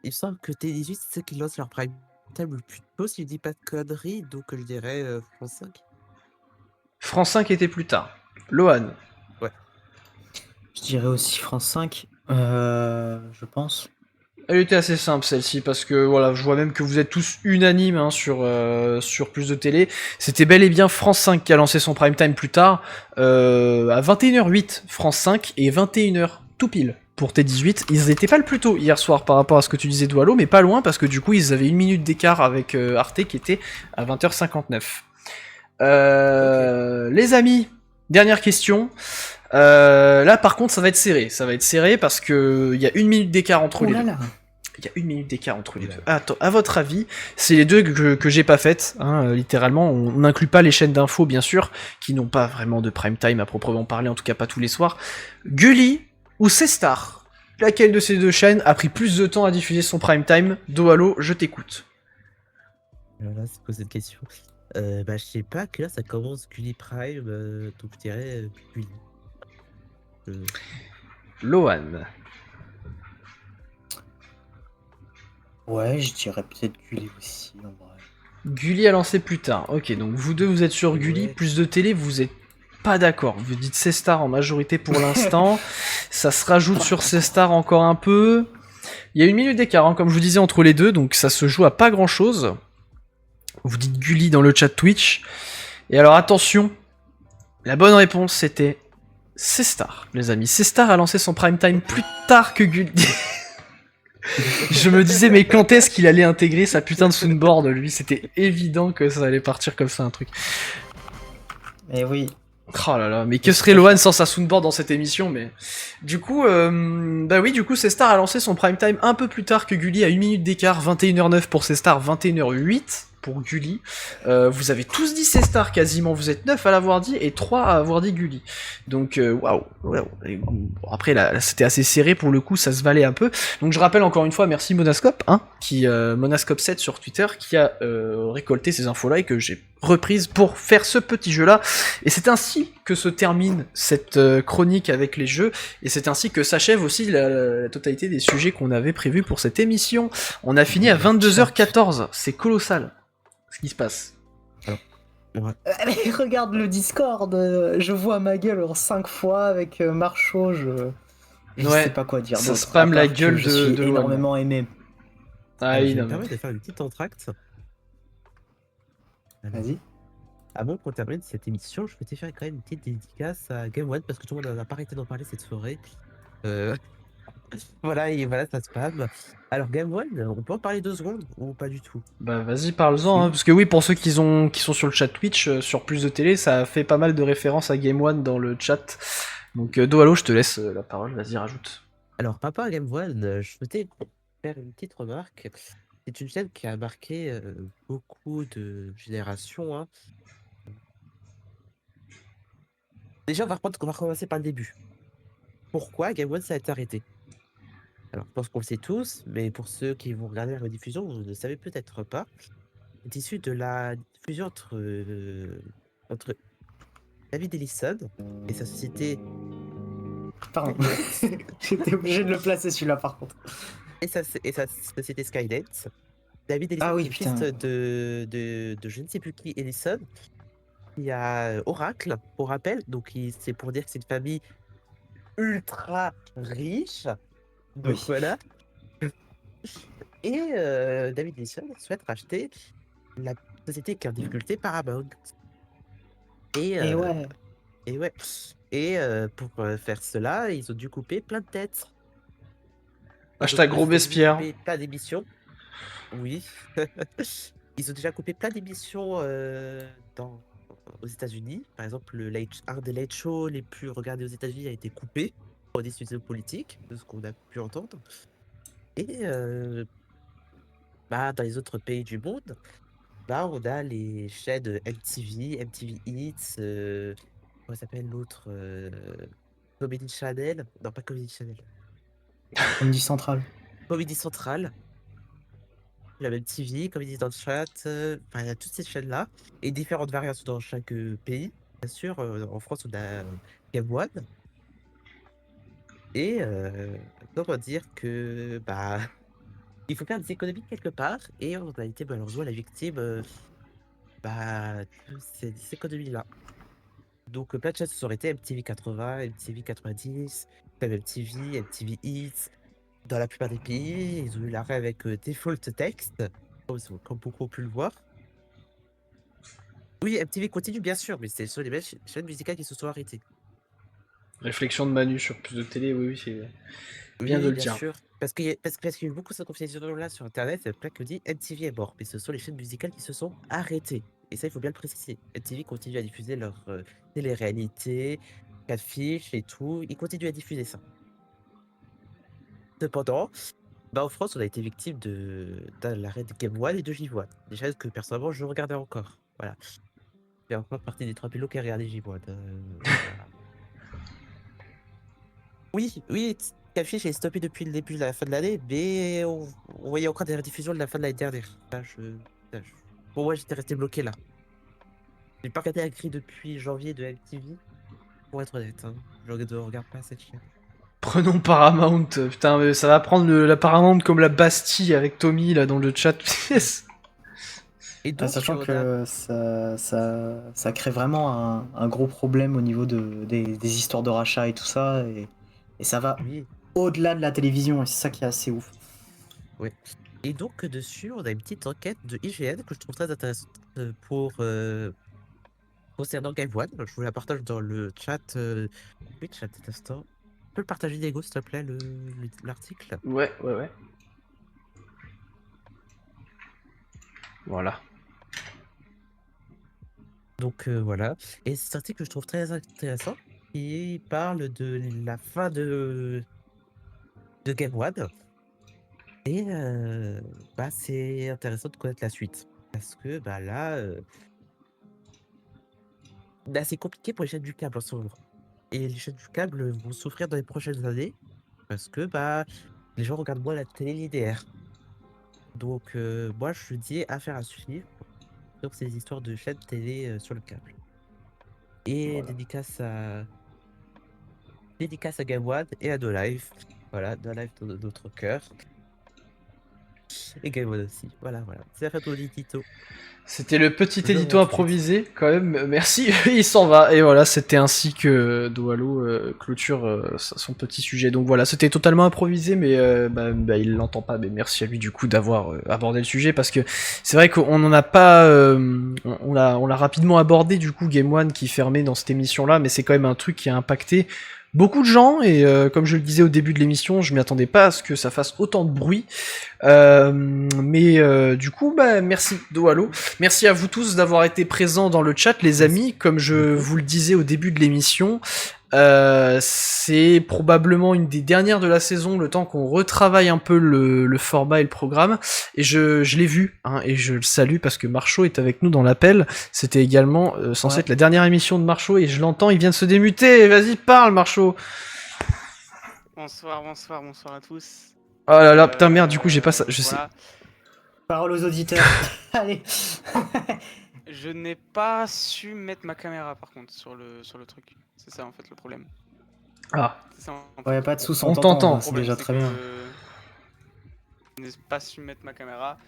Il me semble que T18, c'est ceux qui lancent leur prime time le plus tôt, si je dis pas de conneries, donc je dirais France 5. France 5 était plus tard. Lohan? Je dirais aussi France 5, je pense. Elle était assez simple celle-ci, parce que voilà, je vois même que vous êtes tous unanimes hein, sur Plus de Télé. C'était bel et bien France 5 qui a lancé son prime time plus tard, à 21h08 France 5 et 21h tout pile pour T18. Ils étaient pas le plus tôt hier soir par rapport à ce que tu disais Doualo, mais pas loin parce que du coup ils avaient une minute d'écart avec Arte qui était à 20h59. Les amis, dernière question. Là par contre ça va être serré parce que il y a une minute d'écart entre les deux. Il y a une minute d'écart entre les deux. Attends, à votre avis, c'est les deux que j'ai pas faites, hein, littéralement, on n'inclut pas les chaînes d'infos bien sûr, qui n'ont pas vraiment de prime time à proprement parler, en tout cas pas tous les soirs. Gulli ou C-Star? Laquelle de ces deux chaînes a pris plus de temps à diffuser son prime time? Doalo, je t'écoute. Voilà, c'est quoi cette question? Bah, je sais pas, que là ça commence Gulli Prime, donc je dirais Gulli. Lohan? Ouais, je dirais peut-être Gulli aussi, en vrai. Gulli a lancé plus tard. Ok, donc vous deux vous êtes sur Gulli, Ouais. Plus de Télé, vous êtes pas d'accord. Vous dites C-Star en majorité pour l'instant. Ça se rajoute sur C-Star encore un peu. Il y a une minute d'écart, hein, comme je vous disais, entre les deux, donc ça se joue à pas grand chose. Vous dites Gulli dans le chat Twitch. Et alors attention, la bonne réponse c'était C-Star, les amis. C-Star a lancé son prime time plus tard que Gulli. Je me disais, mais quand est-ce qu'il allait intégrer sa putain de soundboard, lui? C'était évident que ça allait partir comme ça, un truc. Et oui. Oh là là, mais que serait Lohan sans sa soundboard dans cette émission? Mais du coup, bah oui, du coup, C-Star a lancé son prime time un peu plus tard que Gulli, à une minute d'écart, 21h09 pour C-Star, 21h08 pour Gulli. Vous avez tous dit C-Star quasiment, vous êtes 9 à l'avoir dit et 3 à avoir dit Gulli. Donc waouh. Et bon, après là, c'était assez serré pour le coup, ça se valait un peu. Donc je rappelle encore une fois, merci Monascope, hein, qui Monascope7 sur Twitter, qui a récolté ces infos-là et que j'ai reprise pour faire ce petit jeu-là. Et c'est ainsi que se termine cette chronique avec les jeux, et c'est ainsi que s'achève aussi la totalité des sujets qu'on avait prévus pour cette émission. On a fini à 22h14, c'est colossal ce qui se passe. Mais regarde le Discord, je vois ma gueule en 5 fois avec Marcho, je Ouais, sais pas quoi dire. ça d'autre, spam à la part que gueule je de suis Lohan. énormément aimé. Ah oui, Je non, me mais... permets de faire une petite entracte. Vas-y. Avant qu'on termine cette émission, je souhaitais faire quand même une petite dédicace à Game One parce que tout le monde n'a pas arrêté d'en parler cette soirée. Voilà, et voilà, ça spam. Alors, Game One, on peut en parler 2 secondes ou pas du tout? Bah vas-y, parle-en, hein, Si. parce que oui, pour ceux qui sont sur le chat Twitch, sur Plus de Télé, ça a fait pas mal de références à Game One dans le chat. Donc Doalo, je te laisse la parole, vas-y, rajoute. Alors, papa Game One, je souhaitais faire une petite remarque. C'est une chaîne qui a marqué beaucoup de générations, hein. Déjà, on va commencer par le début. Pourquoi Game One s'est arrêté? Alors, je pense qu'on le sait tous, mais pour ceux qui vont regarder la rediffusion, vous ne le savez peut-être pas. est issu de la fusion entre David Ellison et sa société Pardon. J'étais obligé de le placer celui-là par contre. et sa société Skynet. David Ellison Ah oui, est le putain. fils de je ne sais plus qui Ellison. Il y a Oracle, pour rappel, donc c'est pour dire que c'est une famille ultra riche. Donc Oui. voilà. Et David Ellison souhaite racheter la société qui est en difficulté Paramount. Et, Et ouais. et ouais. Et pour faire cela, ils ont dû couper plein de têtes. Hashtag Ils ont dû Robespierre. couper plein d'émissions. Oui. Ils ont déjà coupé plein d'émissions aux États-Unis. Par exemple, un des late shows les plus regardés aux États-Unis a été coupé pour des sujets politiques, de ce qu'on a pu entendre. Et dans les autres pays du monde, on a les chaînes MTV, MTV Hits, comment s'appelle l'autre Comedy Channel. Non, pas Comedy Channel. Comedy Central. Comedy Central. La même TV, Comedy dans le chat. Il y a toutes ces chaînes-là. Et différentes variations dans chaque pays. Bien sûr, en France, on a Game One. Et comment dire que il faut faire des économies quelque part. Et on a été malheureusement la victime de ces économies-là. Donc plein de chaînes se sont arrêtées, MTV 80, MTV 90, même MTV, MTV Hits. Dans la plupart des pays, ils ont eu l'arrêt avec default text, comme beaucoup ont pu le voir. Oui, MTV continue bien sûr, mais c'est sur les mêmes chaînes musicales qui se sont arrêtées. Réflexion de Manu sur plus de télé, oui, c'est bien de Oui, le bien dire. sûr. Parce qu'il y a eu beaucoup de cette conversation-là sur Internet, c'est plein qui dit MTV est mort, mais ce sont les chaînes musicales qui se sont arrêtées. Et ça, il faut bien le préciser. MTV continue à diffuser leur télé-réalité, catfish et tout. Ils continuent à diffuser ça. Cependant, en France, on a été victime de l'arrêt de Game One et de J1. Des chaînes que personnellement, je regardais encore. Voilà. Je fais encore partie des 3 pilotes qui regardaient J1. Voilà. Oui, Catfish est stoppé depuis le début de la fin de l'année, mais on voyait encore des rediffusions de la fin de l'année dernière. Pour moi, j'étais resté bloqué là. J'ai pas regardé la grille depuis janvier de MTV, pour être honnête. Hein. Je ne regarde pas cette chaîne. Prenons Paramount, putain, mais ça va prendre la Paramount comme la Bastille avec Tommy là dans le chat. Et donc, Sachant on a- que ça crée vraiment un gros problème au niveau des histoires de rachat et tout ça. Et ça va Oui, au-delà de la télévision, et c'est ça qui est assez ouf. ouais. Et donc, dessus, on a une petite enquête de IGN que je trouve très intéressante concernant Game One. Je vous la partage dans le chat. Oui, chat cet instant. Tu peux le partager, Diego, s'il te plaît, l'article. Ouais. Voilà. Donc voilà. Et c'est un article que je trouve très intéressant. Il parle de la fin de Game One. Et c'est intéressant de connaître la suite. Parce que là, c'est compliqué pour les chaînes du câble en ce moment. Et les chaînes du câble vont souffrir dans les prochaines années. Parce que les gens regardent moins la télé linéaire. Donc moi je dis affaire à suivre sur ces histoires de chaînes télé sur le câble. Et Voilà. dédicace à Game One et à No Life. Voilà, No Life dans notre cœur. Et Game One aussi. Voilà. C'est la fin de mon édito. C'était le petit Je édito reviens tout de suite. improvisé, quand même. Merci, il s'en va. Et voilà, c'était ainsi que Doalo clôture son petit sujet. Donc voilà, c'était totalement improvisé, mais il l'entend pas. Mais merci à lui du coup d'avoir abordé le sujet, parce que c'est vrai qu'on n'en a pas, on l'a rapidement abordé du coup, Game One qui fermait dans cette émission-là, mais c'est quand même un truc qui a impacté beaucoup de gens, et comme je le disais au début de l'émission, je m'y attendais pas à ce que ça fasse autant de bruit. Mais du coup, merci Doalo. Merci à vous tous d'avoir été présents dans le chat, les amis. Comme je vous le disais au début de l'émission, c'est probablement une des dernières de la saison, le temps qu'on retravaille un peu le format et le programme. Et je l'ai vu, hein, et je le salue parce que Marcho est avec nous dans l'appel. C'était également censé être la dernière émission de Marcho, et je l'entends, il vient de se démuter. Vas-y, parle Marcho. Bonsoir à tous. Oh là là, putain merde, du coup j'ai pas ça. Je sais. Voilà. Parole aux auditeurs. Allez. Je n'ai pas su mettre ma caméra par contre sur le truc. C'est ça en fait le problème. Ah, C'est ça, en Ouais, fait. pas de sous, On on t'entend, t'entend. Le c'est problème, déjà c'est très que bien. Je n'ai pas su mettre ma caméra.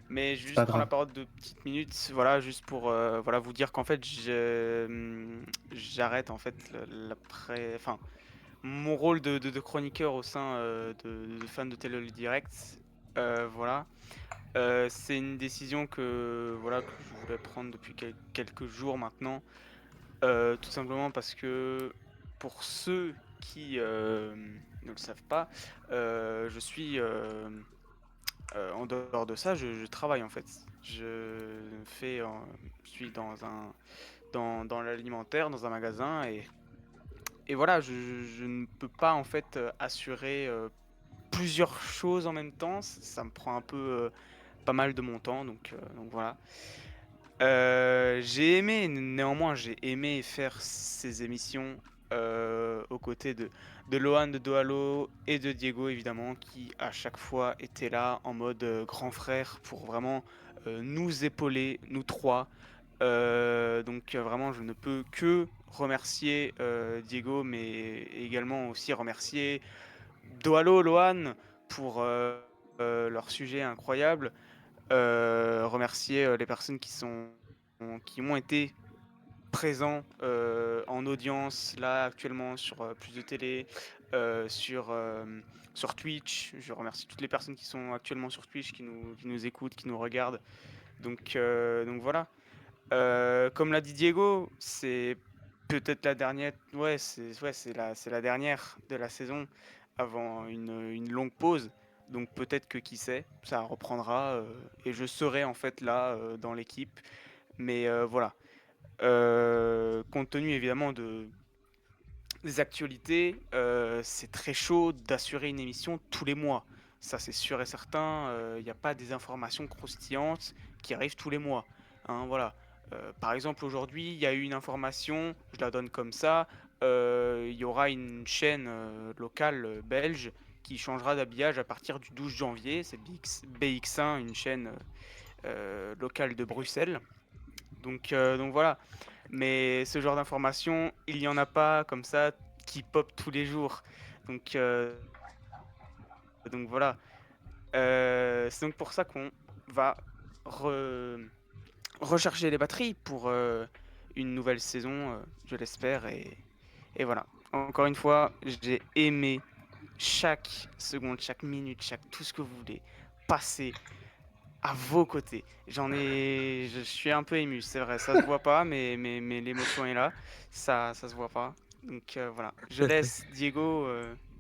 Mais je vais juste pas prendre la grave. parole de petites minutes, voilà, juste pour voilà, vous dire qu'en fait j'arrête en fait enfin, mon rôle de chroniqueur au sein de fans de Télé le Direct. Voilà. C'est une décision que, voilà, que je voulais prendre depuis quelques jours maintenant. Tout simplement parce que pour ceux qui ne le savent pas, je suis en dehors de ça, je travaille en fait. Je suis dans l'alimentaire, dans un magasin et voilà, je ne peux pas en fait assurer plusieurs choses en même temps. Ça me prend un peu pas mal de mon temps, donc voilà. Néanmoins, j'ai aimé faire ces émissions aux côtés de Lohan, de Doalo et de Diego, évidemment, qui à chaque fois étaient là en mode grand frère pour vraiment nous épauler, nous trois. Vraiment, je ne peux que remercier Diego, mais également aussi remercier Doalo, Lohan pour leur sujet incroyable. Remercier les personnes qui ont été présents en audience là actuellement sur Plus de Télé, sur Twitch. Je remercie toutes les personnes qui sont actuellement sur Twitch, qui nous écoutent, qui nous regardent. Donc voilà. Comme l'a dit Diego, c'est peut-être la dernière. C'est la dernière de la saison avant une longue pause. Donc peut-être que qui sait, ça reprendra et je serai en fait là dans l'équipe. Mais voilà. Compte tenu évidemment des actualités, c'est très chaud d'assurer une émission tous les mois. Ça c'est sûr et certain. Il n'y a pas des informations croustillantes qui arrivent tous les mois. Hein, voilà. Par exemple, aujourd'hui, il y a eu une information, je la donne comme ça, il y aura une chaîne locale belge qui changera d'habillage à partir du 12 janvier. C'est BX1, une chaîne locale de Bruxelles. Donc voilà. Mais ce genre d'informations, il n'y en a pas comme ça qui pop tous les jours. Donc, euh, donc voilà. C'est donc pour ça qu'on va recharger les batteries pour une nouvelle saison, je l'espère. Et voilà. Encore une fois, j'ai aimé chaque seconde, chaque minute, tout ce que vous voulez passer à vos côtés. Je suis un peu ému, c'est vrai, ça se voit pas, mais l'émotion est là, ça se voit pas. Donc voilà, je laisse Diego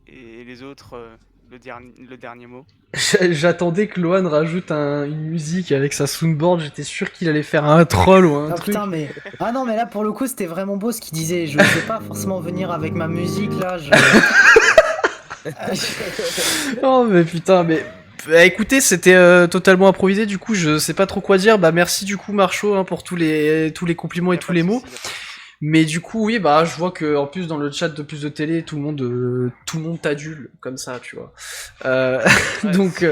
et les autres le dernier mot. j'attendais que Lohan rajoute une musique avec sa soundboard, j'étais sûr qu'il allait faire un troll ou un Ah truc. putain, mais. Ah non, mais là pour le coup, c'était vraiment beau ce qu'il disait. Je ne vais pas forcément venir avec ma musique là. Oh mais putain, mais bah, écoutez, c'était totalement improvisé, du coup je sais pas trop quoi dire. Bah merci du coup Marcho hein, pour tous les compliments et Y a tous pas les de mots. souci, y a pas de souci. Mais du coup oui, bah je vois que en plus dans le chat de Plus de Télé, tout le monde t'adule comme ça, tu vois. Ouais, donc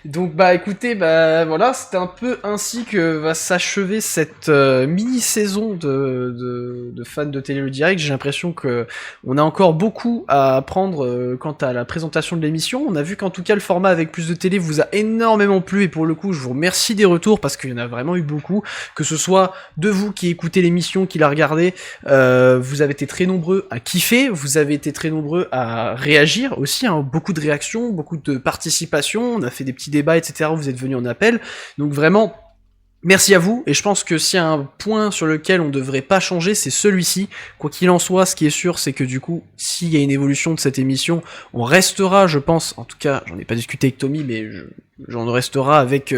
donc bah écoutez, bah voilà, c'était un peu ainsi que va s'achever cette mini-saison de fans de Télé le Direct. J'ai l'impression que on a encore beaucoup à apprendre quant à la présentation de l'émission. On a vu qu'en tout cas le format avec Plus de Télé vous a énormément plu et pour le coup je vous remercie des retours parce qu'il y en a vraiment eu beaucoup, que ce soit de vous qui écoutez l'émission, qui la regardez, vous avez été très nombreux à kiffer, vous avez été très nombreux à réagir aussi, hein, beaucoup de réactions, beaucoup de participation, on a fait des petits débats, etc. Vous êtes venus en appel, donc vraiment merci à vous, et je pense que s'il y a un point sur lequel on devrait pas changer, c'est celui-ci. Quoi qu'il en soit, ce qui est sûr, c'est que du coup, s'il y a une évolution de cette émission, on restera, je pense, en tout cas, j'en ai pas discuté avec Tommy, mais j'en restera avec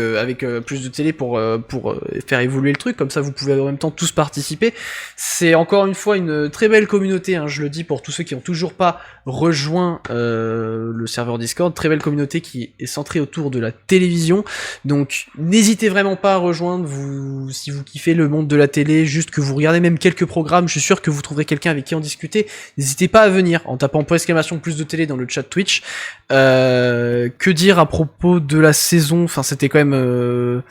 Plus de Télé pour faire évoluer le truc, comme ça vous pouvez en même temps tous participer. C'est encore une fois une très belle communauté, hein, je le dis pour tous ceux qui ont toujours pas rejoint le serveur Discord, très belle communauté qui est centrée autour de la télévision, donc n'hésitez vraiment pas à rejoindre, vous, si vous kiffez le monde de la télé, juste que vous regardez même quelques programmes, je suis sûr que vous trouverez quelqu'un avec qui en discuter, n'hésitez pas à venir en tapant point exclamation Plus de Télé dans le chat Twitch. Que dire à propos de la saison, enfin c'était quand même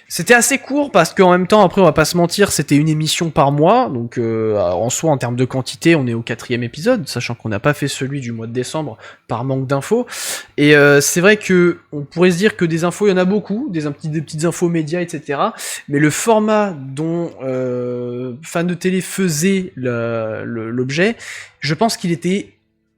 c'était assez court parce qu'en même temps, après, on va pas se mentir, c'était une émission par mois, donc en soi, en termes de quantité, on est au 4e épisode, sachant qu'on n'a pas fait celui du mois de décembre par manque d'infos. Et c'est vrai que on pourrait se dire que des infos, il y en a beaucoup, des petites infos médias, etc. Mais le format dont Fan de télé faisait l'objet, je pense qu'il était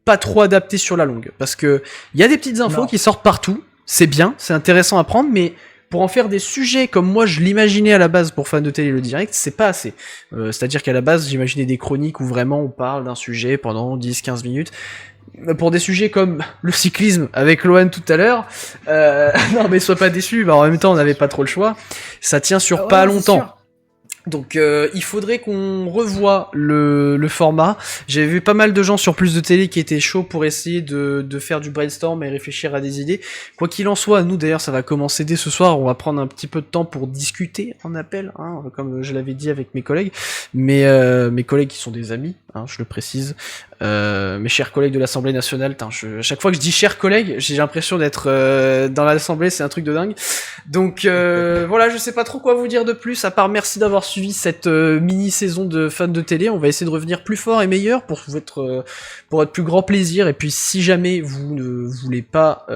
pas trop adapté sur la longue, parce que il y a des petites infos qui sortent partout, c'est bien, c'est intéressant à prendre, mais pour en faire des sujets comme moi je l'imaginais à la base pour Fan de télé le direct, c'est pas assez. C'est-à-dire qu'à la base, j'imaginais des chroniques où vraiment on parle d'un sujet pendant 10-15 minutes. Pour des sujets comme le cyclisme avec Lohan tout à l'heure, non mais sois pas déçu, en même temps on n'avait pas trop le choix, ça tient sur pas longtemps. Donc il faudrait qu'on revoie le format. J'ai vu pas mal de gens sur Plus de Télé qui étaient chauds pour essayer de faire du brainstorm et réfléchir à des idées. Quoi qu'il en soit, nous d'ailleurs ça va commencer dès ce soir, on va prendre un petit peu de temps pour discuter en appel, hein, comme je l'avais dit avec mes collègues. Mais mes collègues qui sont des amis, hein, je le précise. Mes chers collègues de l'Assemblée nationale, à chaque fois que je dis chers collègues, j'ai l'impression d'être dans l'Assemblée, c'est un truc de dingue. Donc voilà, je sais pas trop quoi vous dire de plus, à part merci d'avoir suivi cette mini-saison de Fan de télé. On va essayer de revenir plus fort et meilleur pour votre plus grand plaisir. Et puis si jamais vous ne voulez pas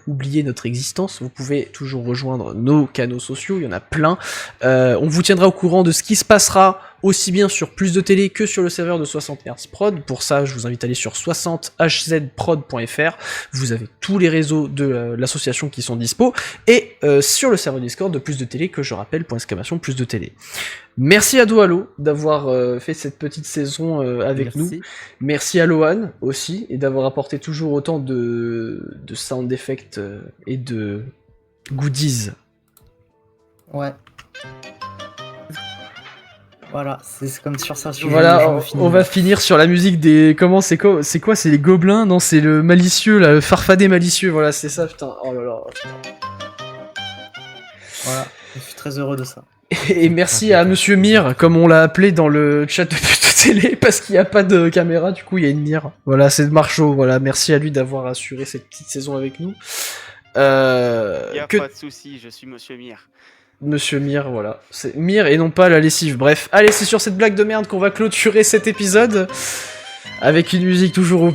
oublier notre existence, vous pouvez toujours rejoindre nos canaux sociaux, il y en a plein. On vous tiendra au courant de ce qui se passera aussi bien sur Plus de Télé que sur le serveur de 60 Hz Prod. Pour ça, je vous invite à aller sur 60hzprod.fr. Vous avez tous les réseaux de l'association qui sont dispo. Et sur le serveur Discord de Plus de Télé, que je rappelle, !Plus de Télé. Merci à Doalo d'avoir fait cette petite saison avec nous. Merci à Lohan aussi, et d'avoir apporté toujours autant de sound effects et de goodies. Ouais. Voilà, c'est comme sur ça. Voilà, on va finir sur la musique des... Comment, c'est quoi? C'est les gobelins? Non, c'est le malicieux, là, le farfadet malicieux, voilà, c'est ça, putain. Oh là là. Voilà, je suis très heureux de ça. Et merci à Monsieur Mir, comme on l'a appelé dans le chat de Plus de Télé, parce qu'il n'y a pas de caméra, du coup il y a une Mir. Voilà, c'est Marchaud, voilà, merci à lui d'avoir assuré cette petite saison avec nous. Y a pas de souci, je suis Monsieur Mir. Monsieur Mir, voilà. C'est Mir et non pas la lessive. Bref, allez, c'est sur cette blague de merde qu'on va clôturer cet épisode. Avec une musique toujours